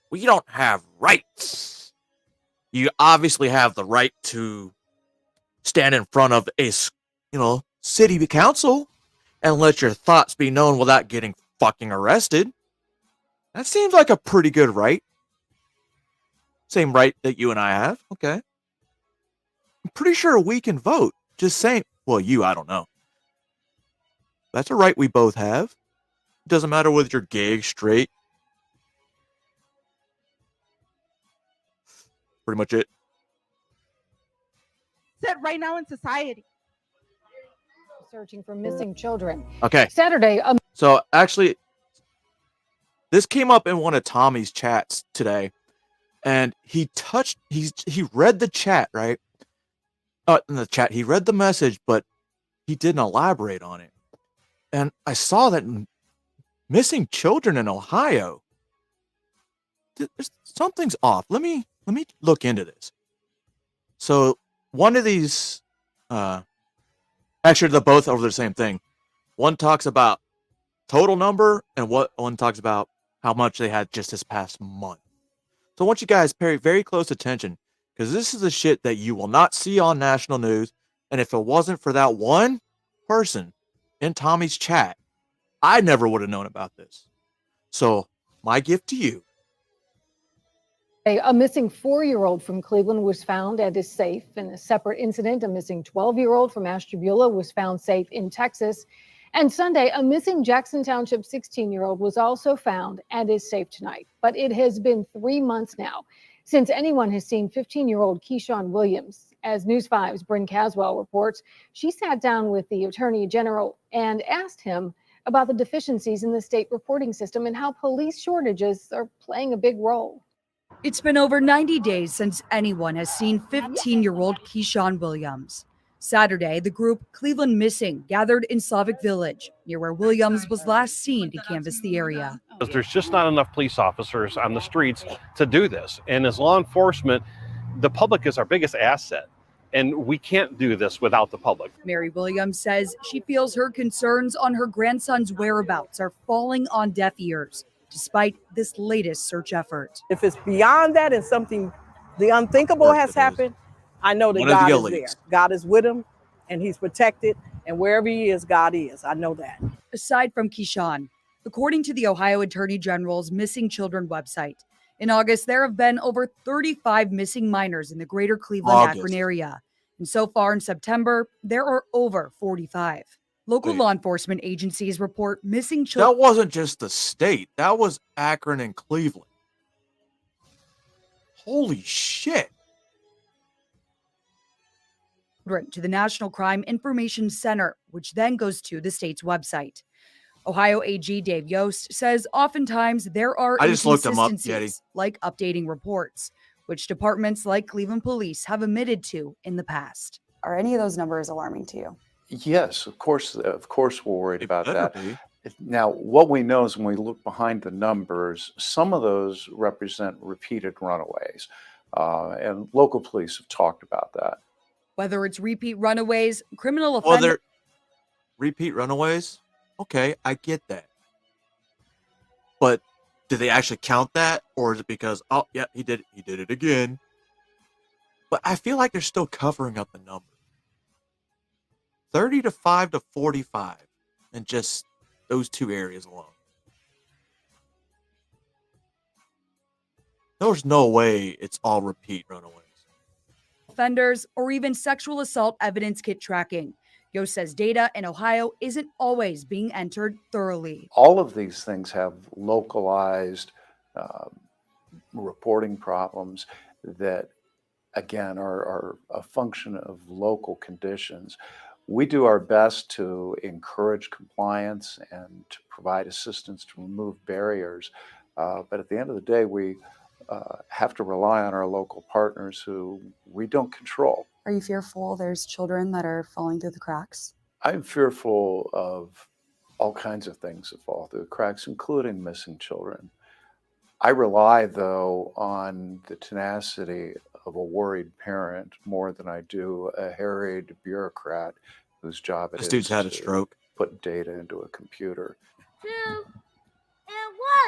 We don't have rights. You obviously have the right to stand in front of a, city council and let your thoughts be known without getting fucking arrested. That seems like a pretty good right. Same right that you and I have. Okay. I'm pretty sure we can vote. Just saying. Well, I don't know. That's a right we both have. It doesn't matter whether you're gay, straight. Pretty much it. Said right now in society. Searching for missing children. Okay. Saturday. So actually, this came up in one of Tommy's chats today, and he read the chat, right? In the chat, he read the message, but he didn't elaborate on it. And I saw that missing children in Ohio. Something's off. Let me look into this. So one of these, actually, they're both over the same thing. One talks about total number, and one talks about how much they had just this past month. So I want you guys to pay very close attention, because this is the shit that you will not see on national news. And if it wasn't for that one person in Tommy's chat, I never would have known about this. So my gift to you. A missing 4-year-old from Cleveland was found and is safe. In a separate incident, a missing 12-year-old from Ashtabula was found safe in Texas. And Sunday, a missing Jackson Township 16-year-old was also found and is safe tonight. But it has been 3 months now since anyone has seen 15-year-old Keyshawn Williams. As News 5's Bryn Caswell reports, she sat down with the Attorney General and asked him about the deficiencies in the state reporting system and how police shortages are playing a big role. It's been over 90 days since anyone has seen 15-year-old Keyshawn Williams. Saturday, the group Cleveland Missing gathered in Slavic Village, near where Williams was last seen to canvass the area. There's just not enough police officers on the streets to do this. And as law enforcement, the public is our biggest asset. And we can't do this without the public. Mary Williams says she feels her concerns on her grandson's whereabouts are falling on deaf ears, despite this latest search effort. If it's beyond that and something, the unthinkable has happened, I know that God is there. God is with him and he's protected. And wherever he is, God is. I know that. Aside from Keyshawn, according to the Ohio Attorney General's Missing Children website, in August, there have been over 35 missing minors in the greater Cleveland-Akron area. And so far in September, there are over 45. Local law enforcement agencies report missing children. That wasn't just the state. That was Akron and Cleveland. Holy shit. To the National Crime Information Center, which then goes to the state's website. Ohio AG Dave Yost says oftentimes there are I just looked them up, inconsistencies, like updating reports, which departments like Cleveland Police have admitted to in the past. Are any of those numbers alarming to you? Yes, of course we're worried about that. Now, what we know is when we look behind the numbers, some of those represent repeated runaways, and local police have talked about that. Whether it's repeat runaways, criminal Well, offenders. they're repeat runaways. Okay, I get that. But do they actually count that, or is it because, oh yeah, he did it again? But I feel like they're still covering up the number. 35 to 45, and just those two areas alone. There's no way it's all repeat runaways. Offenders, or even sexual assault evidence kit tracking. Yo says data in Ohio isn't always being entered thoroughly. All of these things have localized reporting problems that, again, are a function of local conditions. We do our best to encourage compliance and to provide assistance to remove barriers. But at the end of the day, we have to rely on our local partners who we don't control. Are you fearful there's children that are falling through the cracks? I'm fearful of all kinds of things that fall through the cracks, including missing children. I rely, though, on the tenacity of a worried parent more than I do a harried bureaucrat whose job it This is dude's had a to stroke. put data into a computer. 2 and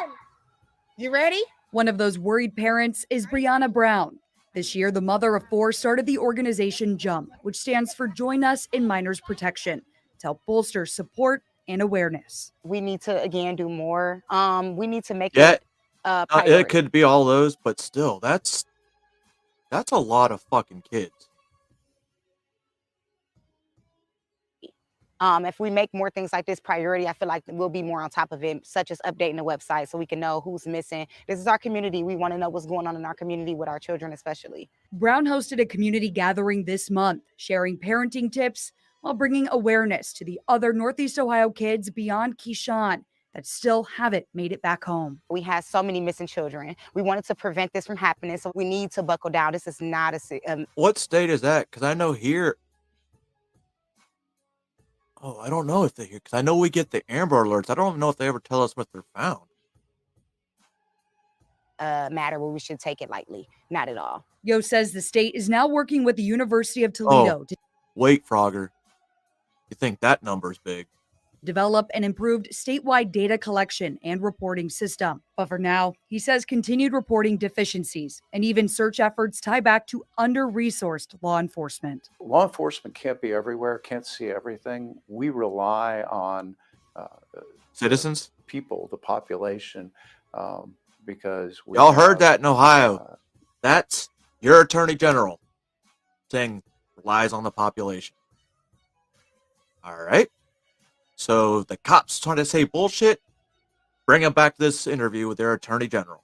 1. You ready? One of those worried parents is Brianna Brown. This year, the mother of 4 started the organization JUMP, which stands for Join Us in Minors Protection, to help bolster support and awareness. We need to, again, do more. We need to make Yeah, it a it priority. could be all those, but still, that's a lot of fucking kids. If we make more things like this priority, I feel like we'll be more on top of it, such as updating the website so we can know who's missing. This is our community. We want to know what's going on in our community with our children, especially. Brown hosted a community gathering this month, sharing parenting tips while bringing awareness to the other Northeast Ohio kids beyond Keyshawn that still haven't made it back home. We had so many missing children. We wanted to prevent this from happening, so we need to buckle down. This is not a... What state is that? Because I know here. Oh, I don't know if they hear, because I know we get the Amber Alerts. I don't even know if they ever tell us what they're found. matter where we should take it lightly. Not at all. Yo says the state is now working with the University of Toledo to Wait, Frogger. You think that number's big? develop an improved statewide data collection and reporting system. But for now, he says continued reporting deficiencies and even search efforts tie back to under-resourced law enforcement. Law enforcement can't be everywhere, can't see everything. We rely on citizens, people, the population, because we y'all heard have, that in Ohio. That's your attorney general saying relies on the population. All right. So the cops trying to say bullshit, bring them back to this interview with their attorney general.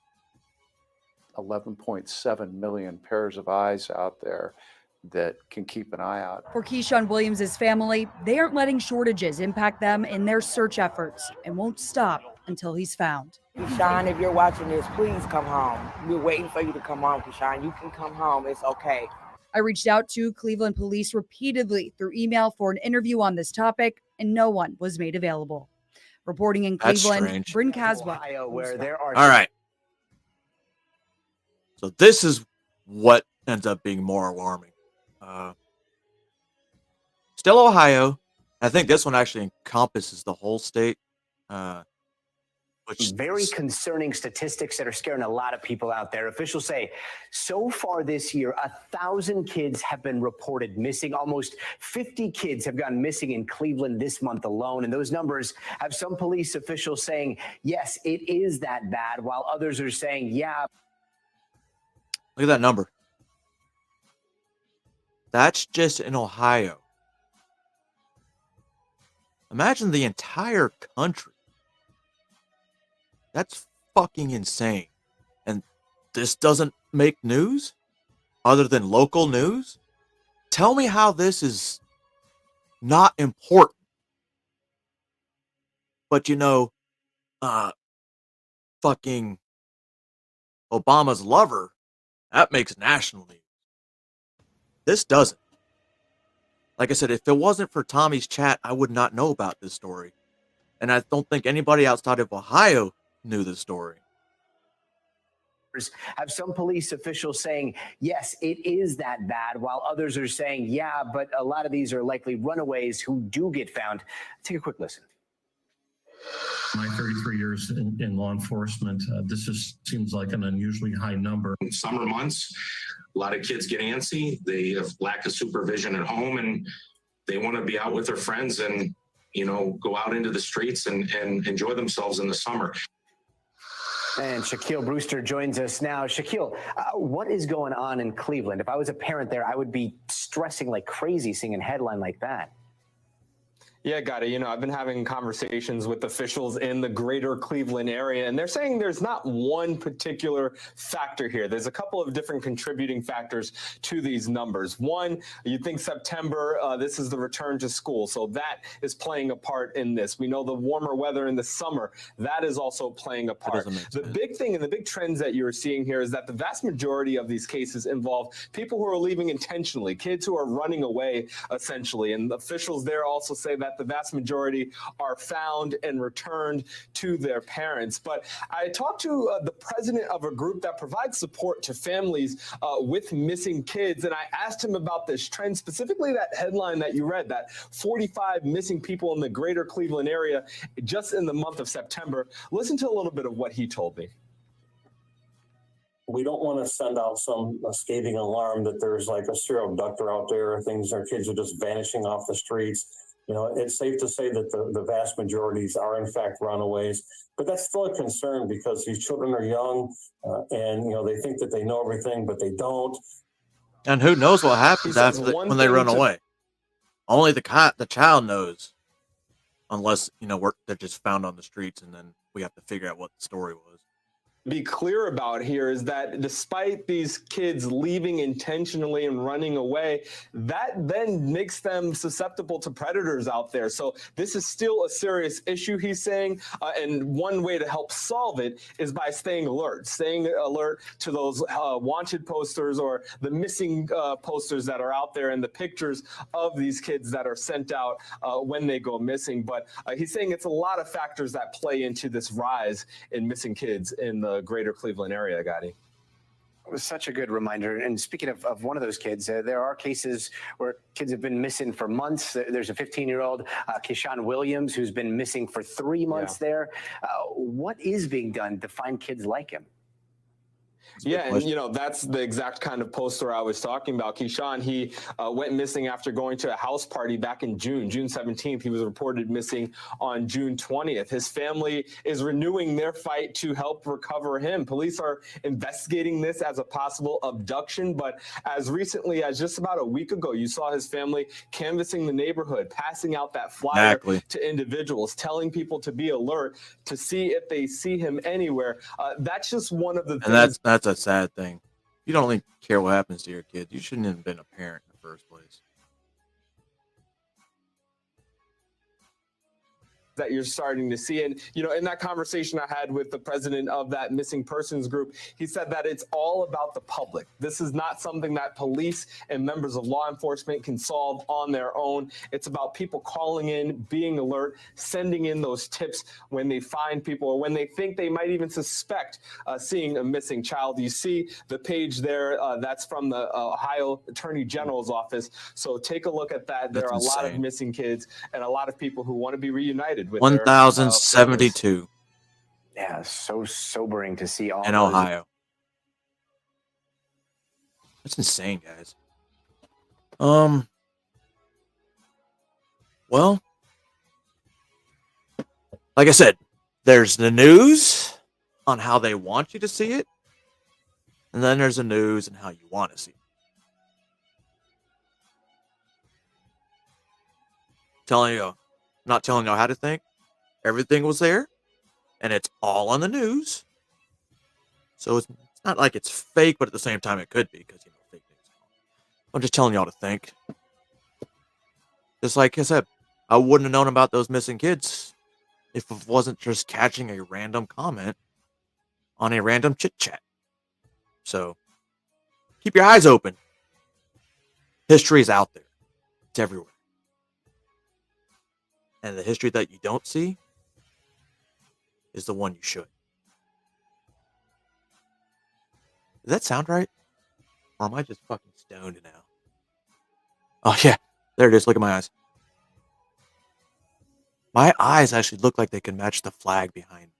11.7 million pairs of eyes out there that can keep an eye out. For Keyshawn Williams' family, they aren't letting shortages impact them in their search efforts and won't stop until he's found. Keyshawn, if you're watching this, please come home. We're waiting for you to come home, Keyshawn. You can come home. It's okay. I reached out to Cleveland police repeatedly through email for an interview on this topic, and no one was made available. Reporting in That's Cleveland, strange. Bryn Caswell. All right. So this is what ends up being more alarming. Still Ohio. I think this one actually encompasses the whole state. Very concerning statistics that are scaring a lot of people out there. Officials say so far this year, 1,000 kids have been reported missing. Almost 50 kids have gone missing in Cleveland this month alone. And those numbers have some police officials saying, yes, it is that bad, while others are saying, yeah. Look at that number. That's just in Ohio. Imagine the entire country. That's fucking insane. And this doesn't make news other than local news? Tell me how this is not important. But fucking Obama's lover, that makes national news. This doesn't. Like I said, if it wasn't for Tommy's chat, I would not know about this story. And I don't think anybody outside of Ohio knew the story. Have some police officials saying, yes, it is that bad, while others are saying, yeah, but a lot of these are likely runaways who do get found. Take a quick listen. My 33 years in law enforcement, this just seems like an unusually high number. In summer months, a lot of kids get antsy. They have lack of supervision at home, and they want to be out with their friends and, go out into the streets and enjoy themselves in the summer. And Shaquille Brewster joins us now. Shaquille, what is going on in Cleveland? If I was a parent there, I would be stressing like crazy seeing a headline like that. Yeah, got it. I've been having conversations with officials in the greater Cleveland area, and they're saying there's not one particular factor here. There's a couple of different contributing factors to these numbers. One, you think September, this is the return to school, so that is playing a part in this. We know the warmer weather in the summer, that is also playing a part. The big thing and the big trends that you're seeing here is that the vast majority of these cases involve people who are leaving intentionally, kids who are running away, essentially, and officials there also say that the vast majority are found and returned to their parents. But I talked to the president of a group that provides support to families with missing kids, and I asked him about this trend, specifically that headline that you read, that 45 missing people in the greater Cleveland area just in the month of September. Listen to a little bit of what he told me. We don't want to send out some scathing alarm that there's like a serial abductor out there, things, our kids are just vanishing off the streets. It's safe to say that the vast majorities are in fact runaways, but that's still a concern because these children are young and, they think that they know everything, but they don't. And who knows what happens after when they run away? Only the child knows, unless, they're just found on the streets and then we have to figure out what the story was. Be clear about here is that despite these kids leaving intentionally and running away, that then makes them susceptible to predators out there. So this is still a serious issue, he's saying, and one way to help solve it is by staying alert to those wanted posters or the missing posters that are out there and the pictures of these kids that are sent out when they go missing. But he's saying it's a lot of factors that play into this rise in missing kids in the greater Cleveland area, Gotti. It was such a good reminder. And speaking of one of those kids, there are cases where kids have been missing for months. There's a 15-year-old, Keyshawn Williams, who's been missing for 3 months there. What is being done to find kids like him? Yeah, and that's the exact kind of poster I was talking about. Keyshawn, he went missing after going to a house party back in June 17th. He was reported missing on June 20th. His family is renewing their fight to help recover him. Police are investigating this as a possible abduction, but as recently as just about a week ago, you saw his family canvassing the neighborhood, passing out that flyer to individuals, telling people to be alert to see if they see him anywhere. That's just one of the things. That's a sad thing. You don't really care what happens to your kids. You shouldn't have been a parent in the first place. That you're starting to see. And, in that conversation I had with the president of that missing persons group, he said that it's all about the public. This is not something that police and members of law enforcement can solve on their own. It's about people calling in, being alert, sending in those tips when they find people or when they think they might even suspect seeing a missing child. You see the page there, that's from the Ohio Attorney General's office. So take a look at that. There are a lot of missing kids and a lot of people who want to be reunited with 1,072 yeah, so sobering to see all in Ohio. That's insane, guys. Well, like I said, there's the news on how they want you to see it, and then there's the news and how you want to see it. Not telling you how to think. Everything was there, and it's all on the news. So it's not like it's fake, but at the same time it could be because fake news. I'm just telling y'all to think. Just like I said, I wouldn't have known about those missing kids if it wasn't just catching a random comment on a random chit chat. So keep your eyes open. History is out there. It's everywhere. And the history that you don't see is the one you should. Does that sound right? Or am I just fucking stoned now? Oh, yeah. There it is. Look at my eyes. My eyes actually look like they can match the flag behind me.